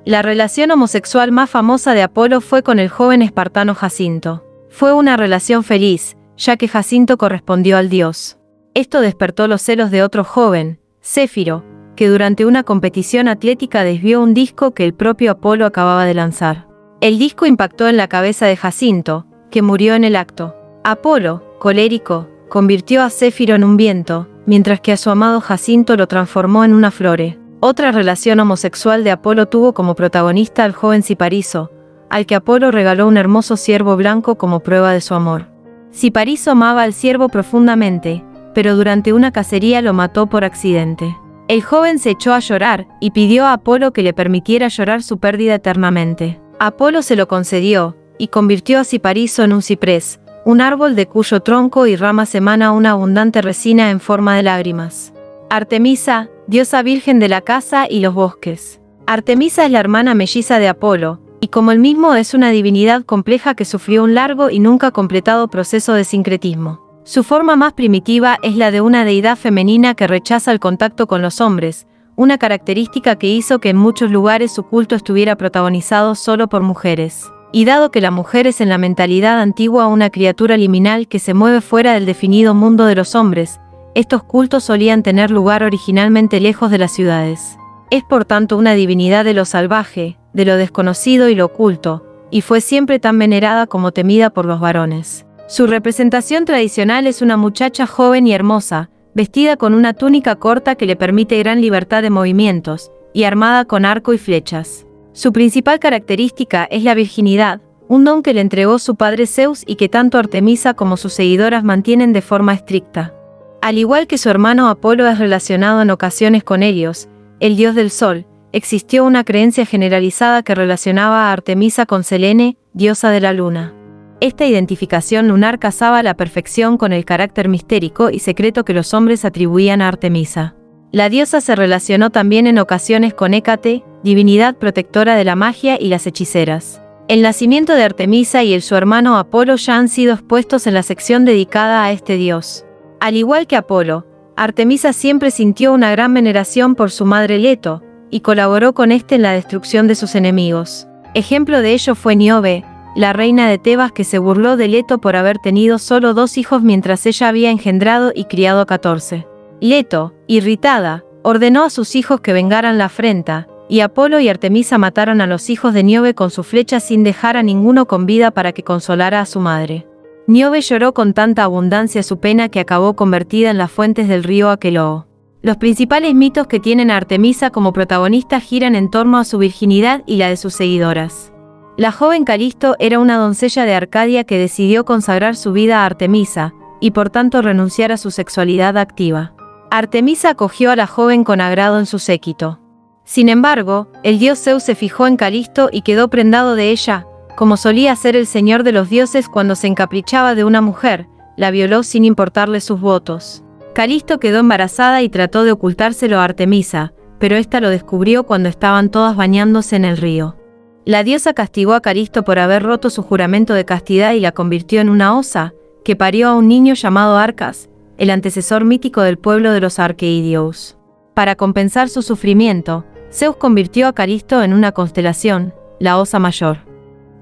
[SPEAKER 1] La relación homosexual más famosa de Apolo fue con el joven espartano Jacinto. Fue una relación feliz, ya que Jacinto correspondió al dios. Esto despertó los celos de otro joven, Céfiro, que durante una competición atlética desvió un disco que el propio Apolo acababa de lanzar. El disco impactó en la cabeza de Jacinto, que murió en el acto. Apolo, colérico, convirtió a Céfiro en un viento, mientras que a su amado Jacinto lo transformó en una flore. Otra relación homosexual de Apolo tuvo como protagonista al joven Cipariso, al que Apolo regaló un hermoso ciervo blanco como prueba de su amor. Cipariso amaba al ciervo profundamente, pero durante una cacería lo mató por accidente. El joven se echó a llorar y pidió a Apolo que le permitiera llorar su pérdida eternamente. Apolo se lo concedió, y convirtió a Cipariso en un ciprés, un árbol de cuyo tronco y ramas emana una abundante resina en forma de lágrimas. Artemisa, diosa virgen de la caza y los bosques. Artemisa es la hermana melliza de Apolo, y como el mismo es una divinidad compleja que sufrió un largo y nunca completado proceso de sincretismo. Su forma más primitiva es la de una deidad femenina que rechaza el contacto con los hombres, una característica que hizo que en muchos lugares su culto estuviera protagonizado solo por mujeres. Y dado que la mujer es en la mentalidad antigua una criatura liminal que se mueve fuera del definido mundo de los hombres, estos cultos solían tener lugar originalmente lejos de las ciudades. Es por tanto una divinidad de lo salvaje, de lo desconocido y lo oculto, y fue siempre tan venerada como temida por los varones. Su representación tradicional es una muchacha joven y hermosa, vestida con una túnica corta que le permite gran libertad de movimientos, y armada con arco y flechas. Su principal característica es la virginidad, un don que le entregó su padre Zeus y que tanto Artemisa como sus seguidoras mantienen de forma estricta. Al igual que su hermano Apolo es relacionado en ocasiones con Helios, el dios del sol, existió una creencia generalizada que relacionaba a Artemisa con Selene, diosa de la luna. Esta identificación lunar casaba a la perfección con el carácter mistérico y secreto que los hombres atribuían a Artemisa. La diosa se relacionó también en ocasiones con Hécate, divinidad protectora de la magia y las hechiceras. El nacimiento de Artemisa y su hermano Apolo ya han sido expuestos en la sección dedicada a este dios. Al igual que Apolo, Artemisa siempre sintió una gran veneración por su madre Leto, y colaboró con éste en la destrucción de sus enemigos. Ejemplo de ello fue Níobe, la reina de Tebas que se burló de Leto por haber tenido solo 2 hijos mientras ella había engendrado y criado a 14. Leto, irritada, ordenó a sus hijos que vengaran la afrenta, y Apolo y Artemisa mataron a los hijos de Níobe con su flecha sin dejar a ninguno con vida para que consolara a su madre. Níobe lloró con tanta abundancia su pena que acabó convertida en las fuentes del río Aqueloo. Los principales mitos que tienen a Artemisa como protagonista giran en torno a su virginidad y la de sus seguidoras. La joven Calisto era una doncella de Arcadia que decidió consagrar su vida a Artemisa, y por tanto renunciar a su sexualidad activa. Artemisa acogió a la joven con agrado en su séquito. Sin embargo, el dios Zeus se fijó en Calisto y quedó prendado de ella, como solía hacer el señor de los dioses cuando se encaprichaba de una mujer, la violó sin importarle sus votos. Calisto quedó embarazada y trató de ocultárselo a Artemisa, pero ésta lo descubrió cuando estaban todas bañándose en el río. La diosa castigó a Calisto por haber roto su juramento de castidad y la convirtió en una osa, que parió a un niño llamado Arcas, el antecesor mítico del pueblo de los Arqueidios. Para compensar su sufrimiento, Zeus convirtió a Calisto en una constelación, la Osa Mayor.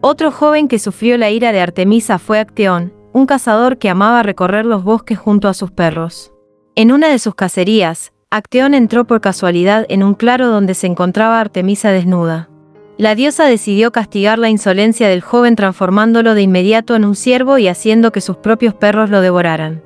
[SPEAKER 1] Otro joven que sufrió la ira de Artemisa fue Acteón, un cazador que amaba recorrer los bosques junto a sus perros. En una de sus cacerías, Acteón entró por casualidad en un claro donde se encontraba Artemisa desnuda. La diosa decidió castigar la insolencia del joven transformándolo de inmediato en un ciervo y haciendo que sus propios perros lo devoraran.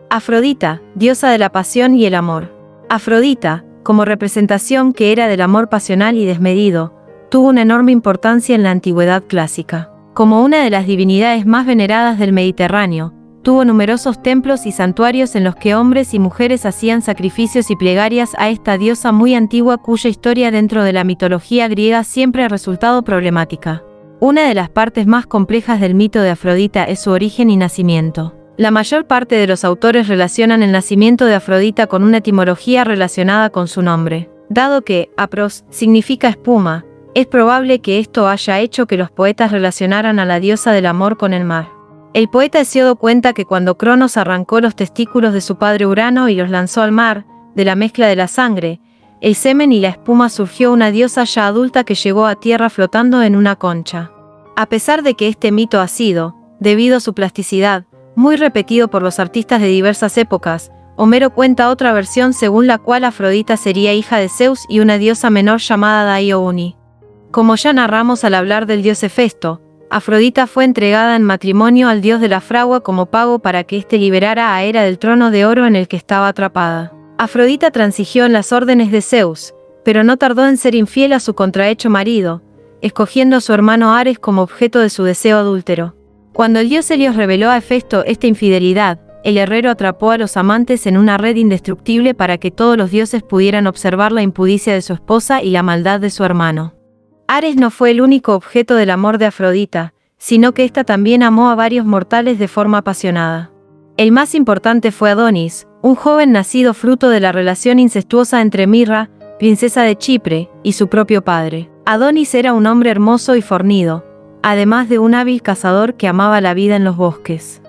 [SPEAKER 1] Afrodita, diosa de la pasión y el amor. Afrodita, como representación que era del amor pasional y desmedido, tuvo una enorme importancia en la antigüedad clásica. Como una de las divinidades más veneradas del Mediterráneo, tuvo numerosos templos y santuarios en los que hombres y mujeres hacían sacrificios y plegarias a esta diosa muy antigua cuya historia dentro de la mitología griega siempre ha resultado problemática. Una de las partes más complejas del mito de Afrodita es su origen y nacimiento. La mayor parte de los autores relacionan el nacimiento de Afrodita con una etimología relacionada con su nombre. Dado que apros significa espuma, es probable que esto haya hecho que los poetas relacionaran a la diosa del amor con el mar. El poeta Hesíodo cuenta que cuando Cronos arrancó los testículos de su padre Urano y los lanzó al mar, de la mezcla de la sangre, el semen y la espuma surgió una diosa ya adulta que llegó a tierra flotando en una concha. A pesar de que este mito ha sido, debido a su plasticidad, muy repetido por los artistas de diversas épocas, Homero cuenta otra versión según la cual Afrodita sería hija de Zeus y una diosa menor llamada Diouni. Como ya narramos al hablar del dios Hefesto, Afrodita fue entregada en matrimonio al dios de la fragua como pago para que éste liberara a Hera del trono de oro en el que estaba atrapada. Afrodita transigió en las órdenes de Zeus, pero no tardó en ser infiel a su contrahecho marido, escogiendo a su hermano Ares como objeto de su deseo adúltero. Cuando el dios Helios reveló a Hefesto esta infidelidad, el herrero atrapó a los amantes en una red indestructible para que todos los dioses pudieran observar la impudicia de su esposa y la maldad de su hermano. Ares no fue el único objeto del amor de Afrodita, sino que ésta también amó a varios mortales de forma apasionada. El más importante fue Adonis, un joven nacido fruto de la relación incestuosa entre Mirra, princesa de Chipre, y su propio padre. Adonis era un hombre hermoso y fornido, además de un hábil cazador que amaba la vida en los bosques.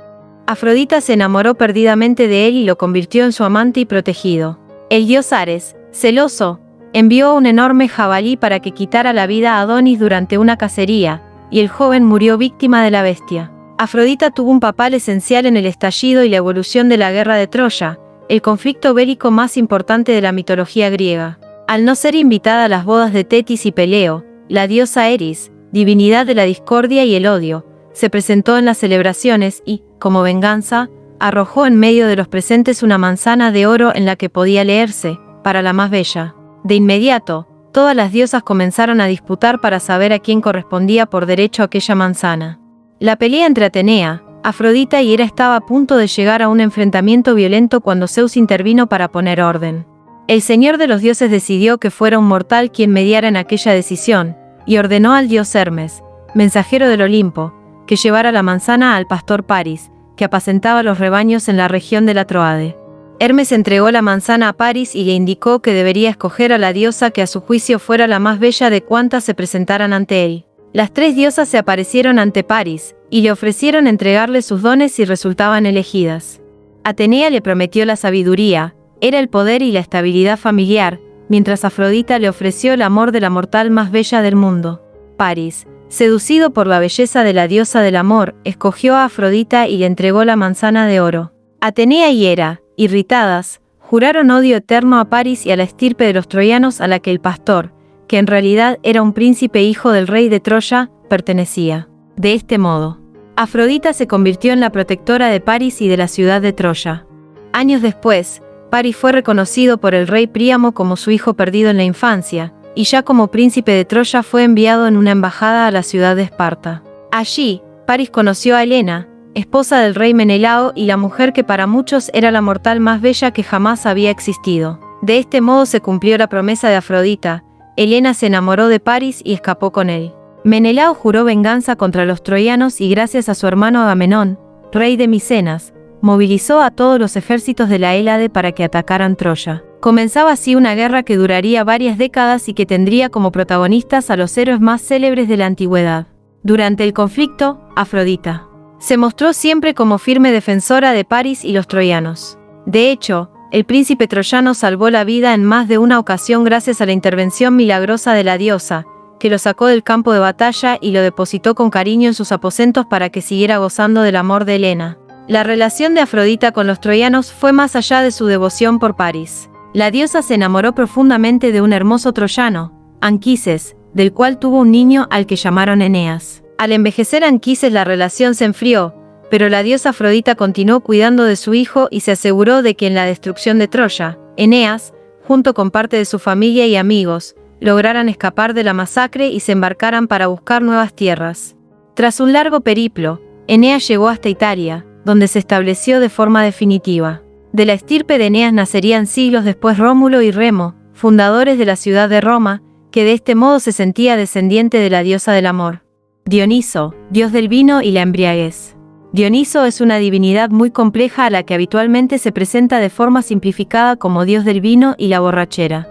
[SPEAKER 1] Afrodita se enamoró perdidamente de él y lo convirtió en su amante y protegido. El dios Ares, celoso, envió un enorme jabalí para que quitara la vida a Adonis durante una cacería, y el joven murió víctima de la bestia. Afrodita tuvo un papel esencial en el estallido y la evolución de la guerra de Troya, el conflicto bélico más importante de la mitología griega. Al no ser invitada a las bodas de Tetis y Peleo, la diosa Eris, divinidad de la discordia y el odio, se presentó en las celebraciones y, como venganza, arrojó en medio de los presentes una manzana de oro en la que podía leerse, para la más bella. De inmediato, todas las diosas comenzaron a disputar para saber a quién correspondía por derecho aquella manzana. La pelea entre Atenea, Afrodita y Hera estaba a punto de llegar a un enfrentamiento violento cuando Zeus intervino para poner orden. El señor de los dioses decidió que fuera un mortal quien mediara en aquella decisión, y ordenó al dios Hermes, mensajero del Olimpo, que llevara la manzana al pastor Paris, que apacentaba los rebaños en la región de la Troade. Hermes entregó la manzana a Paris y le indicó que debería escoger a la diosa que a su juicio fuera la más bella de cuantas se presentaran ante él. Las tres diosas se aparecieron ante Paris, y le ofrecieron entregarle sus dones si resultaban elegidas. Atenea le prometió la sabiduría, era el poder y la estabilidad familiar, mientras Afrodita le ofreció el amor de la mortal más bella del mundo. Paris, seducido por la belleza de la diosa del amor, escogió a Afrodita y le entregó la manzana de oro. Atenea y Hera, irritadas, juraron odio eterno a Paris y a la estirpe de los troyanos a la que el pastor, que en realidad era un príncipe hijo del rey de Troya, pertenecía. De este modo, Afrodita se convirtió en la protectora de Paris y de la ciudad de Troya. Años después, Paris fue reconocido por el rey Príamo como su hijo perdido en la infancia, y ya como príncipe de Troya fue enviado en una embajada a la ciudad de Esparta. Allí, Paris conoció a Helena, esposa del rey Menelao y la mujer que para muchos era la mortal más bella que jamás había existido. De este modo se cumplió la promesa de Afrodita. Helena se enamoró de Paris y escapó con él. Menelao juró venganza contra los troyanos y gracias a su hermano Agamenón, rey de Micenas, movilizó a todos los ejércitos de la Hélade para que atacaran Troya. Comenzaba así una guerra que duraría varias décadas y que tendría como protagonistas a los héroes más célebres de la antigüedad. Durante el conflicto, Afrodita se mostró siempre como firme defensora de Paris y los troyanos. De hecho, el príncipe troyano salvó la vida en más de una ocasión gracias a la intervención milagrosa de la diosa, que lo sacó del campo de batalla y lo depositó con cariño en sus aposentos para que siguiera gozando del amor de Helena. La relación de Afrodita con los troyanos fue más allá de su devoción por Paris. La diosa se enamoró profundamente de un hermoso troyano, Anquises, del cual tuvo un niño al que llamaron Eneas. Al envejecer Anquises la relación se enfrió, pero la diosa Afrodita continuó cuidando de su hijo y se aseguró de que en la destrucción de Troya, Eneas, junto con parte de su familia y amigos, lograran escapar de la masacre y se embarcaran para buscar nuevas tierras. Tras un largo periplo, Eneas llegó hasta Italia, donde se estableció de forma definitiva. De la estirpe de Eneas nacerían siglos después Rómulo y Remo, fundadores de la ciudad de Roma, que de este modo se sentía descendiente de la diosa del amor. Dioniso, dios del vino y la embriaguez. Dioniso es una divinidad muy compleja a la que habitualmente se presenta de forma simplificada como dios del vino y la borrachera.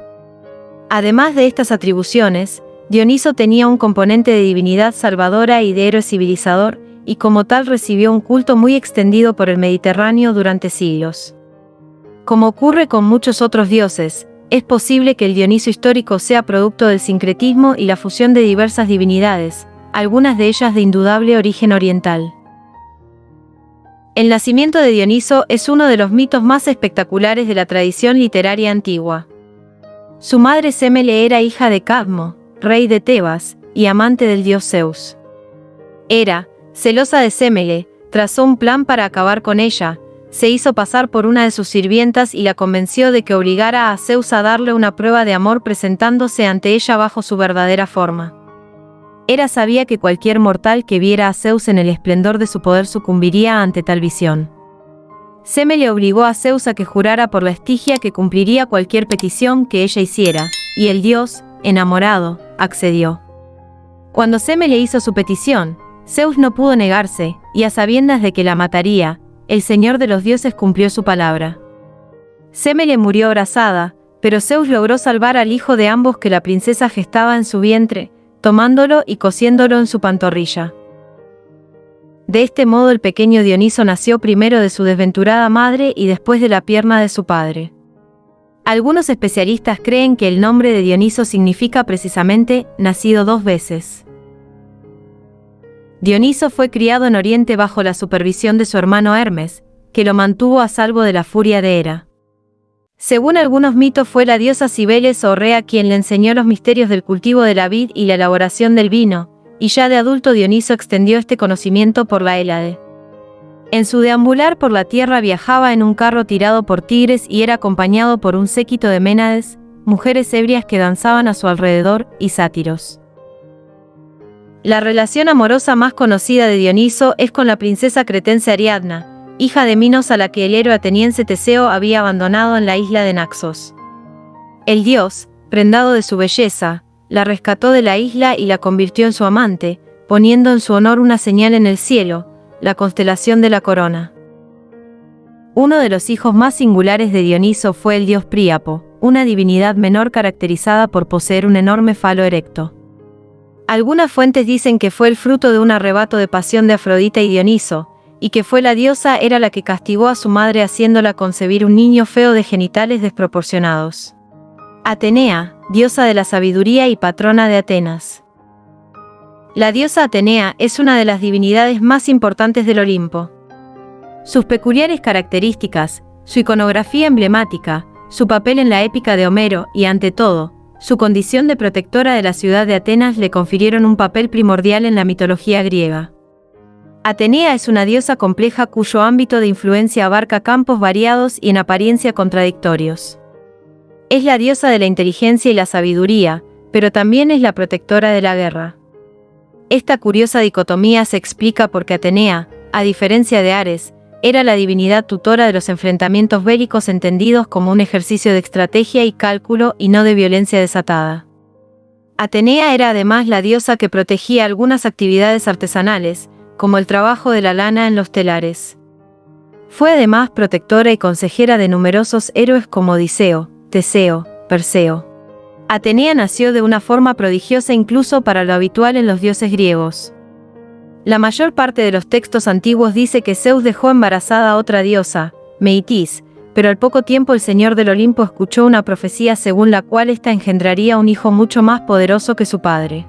[SPEAKER 1] Además de estas atribuciones, Dioniso tenía un componente de divinidad salvadora y de héroe civilizador, y como tal recibió un culto muy extendido por el Mediterráneo durante siglos. Como ocurre con muchos otros dioses, es posible que el Dioniso histórico sea producto del sincretismo y la fusión de diversas divinidades, algunas de ellas de indudable origen oriental. El nacimiento de Dioniso es uno de los mitos más espectaculares de la tradición literaria antigua. Su madre Semele era hija de Cadmo, rey de Tebas, y amante del dios Zeus. Hera, celosa de Semele, trazó un plan para acabar con ella, se hizo pasar por una de sus sirvientas y la convenció de que obligara a Zeus a darle una prueba de amor presentándose ante ella bajo su verdadera forma. Hera sabía que cualquier mortal que viera a Zeus en el esplendor de su poder sucumbiría ante tal visión. Semele obligó a Zeus a que jurara por la Estigia que cumpliría cualquier petición que ella hiciera, y el dios, enamorado, accedió. Cuando Semele le hizo su petición, Zeus no pudo negarse, y a sabiendas de que la mataría, el señor de los dioses cumplió su palabra. Semele murió abrazada, pero Zeus logró salvar al hijo de ambos que la princesa gestaba en su vientre, tomándolo y cosiéndolo en su pantorrilla. De este modo el pequeño Dioniso nació primero de su desventurada madre y después de la pierna de su padre. Algunos especialistas creen que el nombre de Dioniso significa precisamente nacido dos veces. Dioniso fue criado en Oriente bajo la supervisión de su hermano Hermes, que lo mantuvo a salvo de la furia de Hera. Según algunos mitos fue la diosa Cibeles o Rea quien le enseñó los misterios del cultivo de la vid y la elaboración del vino, y ya de adulto Dioniso extendió este conocimiento por la Hélade. En su deambular por la tierra viajaba en un carro tirado por tigres y era acompañado por un séquito de Ménades, mujeres ebrias que danzaban a su alrededor, y sátiros. La relación amorosa más conocida de Dioniso es con la princesa cretense Ariadna, hija de Minos a la que el héroe ateniense Teseo había abandonado en la isla de Naxos. El dios, prendado de su belleza, la rescató de la isla y la convirtió en su amante, poniendo en su honor una señal en el cielo, la constelación de la corona. Uno de los hijos más singulares de Dioniso fue el dios Príapo, una divinidad menor caracterizada por poseer un enorme falo erecto. Algunas fuentes dicen que fue el fruto de un arrebato de pasión de Afrodita y Dioniso, y que fue la diosa Hera la que castigó a su madre haciéndola concebir un niño feo de genitales desproporcionados. Atenea, diosa de la sabiduría y patrona de Atenas. La diosa Atenea es una de las divinidades más importantes del Olimpo. Sus peculiares características, su iconografía emblemática, su papel en la épica de Homero y, ante todo, su condición de protectora de la ciudad de Atenas le confirieron un papel primordial en la mitología griega. Atenea es una diosa compleja cuyo ámbito de influencia abarca campos variados y en apariencia contradictorios. Es la diosa de la inteligencia y la sabiduría, pero también es la protectora de la guerra. Esta curiosa dicotomía se explica porque Atenea, a diferencia de Ares, era la divinidad tutora de los enfrentamientos bélicos entendidos como un ejercicio de estrategia y cálculo y no de violencia desatada. Atenea era además la diosa que protegía algunas actividades artesanales, como el trabajo de la lana en los telares. Fue además protectora y consejera de numerosos héroes como Odiseo, Teseo, Perseo. Atenea nació de una forma prodigiosa incluso para lo habitual en los dioses griegos. La mayor parte de los textos antiguos dice que Zeus dejó embarazada a otra diosa, Meitis, pero al poco tiempo el señor del Olimpo escuchó una profecía según la cual ésta engendraría un hijo mucho más poderoso que su padre.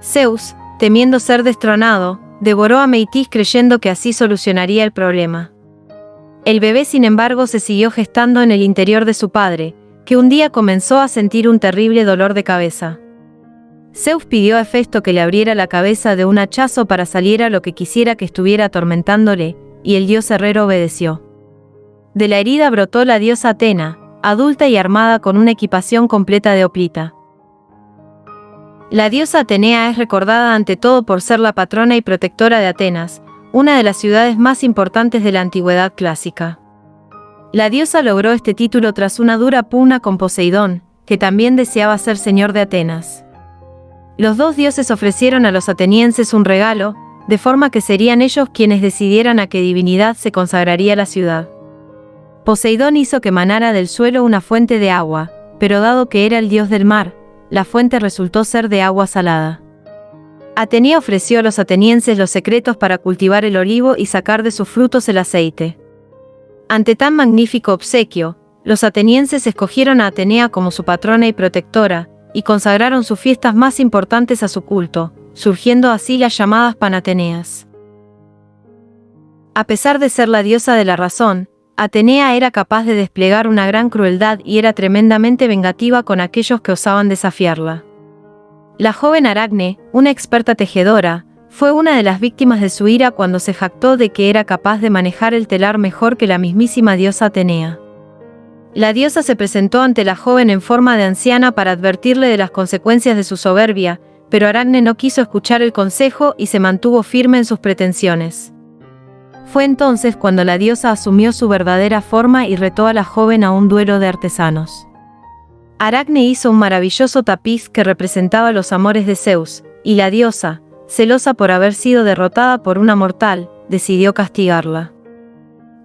[SPEAKER 1] Zeus, temiendo ser destronado, devoró a Meitis creyendo que así solucionaría el problema. El bebé, sin embargo, se siguió gestando en el interior de su padre, que un día comenzó a sentir un terrible dolor de cabeza. Zeus pidió a Hefesto que le abriera la cabeza de un hachazo para saliera lo que quisiera que estuviera atormentándole, y el dios herrero obedeció. De la herida brotó la diosa Atena, adulta y armada con una equipación completa de hoplita. La diosa Atenea es recordada ante todo por ser la patrona y protectora de Atenas, una de las ciudades más importantes de la antigüedad clásica. La diosa logró este título tras una dura pugna con Poseidón, que también deseaba ser señor de Atenas. Los dos dioses ofrecieron a los atenienses un regalo, de forma que serían ellos quienes decidieran a qué divinidad se consagraría la ciudad. Poseidón hizo que manara del suelo una fuente de agua, pero dado que era el dios del mar, la fuente resultó ser de agua salada. Atenea ofreció a los atenienses los secretos para cultivar el olivo y sacar de sus frutos el aceite. Ante tan magnífico obsequio, los atenienses escogieron a Atenea como su patrona y protectora, y consagraron sus fiestas más importantes a su culto, surgiendo así las llamadas Panateneas. A pesar de ser la diosa de la razón, Atenea era capaz de desplegar una gran crueldad y era tremendamente vengativa con aquellos que osaban desafiarla. La joven Aracne, una experta tejedora, fue una de las víctimas de su ira cuando se jactó de que era capaz de manejar el telar mejor que la mismísima diosa Atenea. La diosa se presentó ante la joven en forma de anciana para advertirle de las consecuencias de su soberbia, pero Aracne no quiso escuchar el consejo y se mantuvo firme en sus pretensiones. Fue entonces cuando la diosa asumió su verdadera forma y retó a la joven a un duelo de artesanos. Aracne hizo un maravilloso tapiz que representaba los amores de Zeus, y la diosa, celosa por haber sido derrotada por una mortal, decidió castigarla.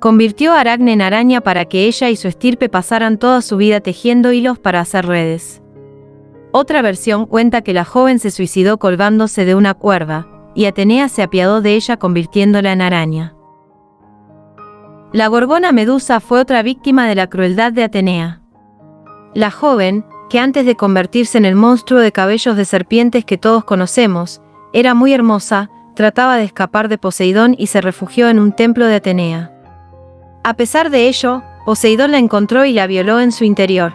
[SPEAKER 1] Convirtió a Aracne en araña para que ella y su estirpe pasaran toda su vida tejiendo hilos para hacer redes. Otra versión cuenta que la joven se suicidó colgándose de una cuerda, y Atenea se apiadó de ella convirtiéndola en araña. La gorgona Medusa fue otra víctima de la crueldad de Atenea. La joven, que antes de convertirse en el monstruo de cabellos de serpientes que todos conocemos, era muy hermosa, trataba de escapar de Poseidón y se refugió en un templo de Atenea. A pesar de ello, Poseidón la encontró y la violó en su interior.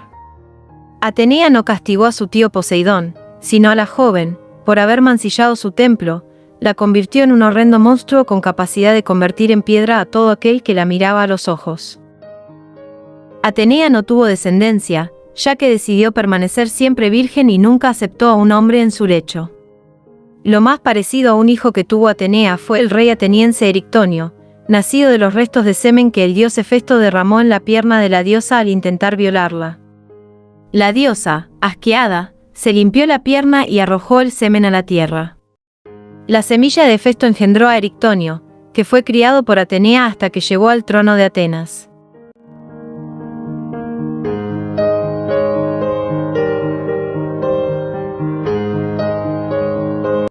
[SPEAKER 1] Atenea no castigó a su tío Poseidón, sino a la joven, por haber mancillado su templo, la convirtió en un horrendo monstruo con capacidad de convertir en piedra a todo aquel que la miraba a los ojos. Atenea no tuvo descendencia, ya que decidió permanecer siempre virgen y nunca aceptó a un hombre en su lecho. Lo más parecido a un hijo que tuvo Atenea fue el rey ateniense Erictonio, nacido de los restos de semen que el dios Hefesto derramó en la pierna de la diosa al intentar violarla. La diosa, asqueada, se limpió la pierna y arrojó el semen a la tierra. La semilla de Hefesto engendró a Erictonio, que fue criado por Atenea hasta que llegó al trono de Atenas.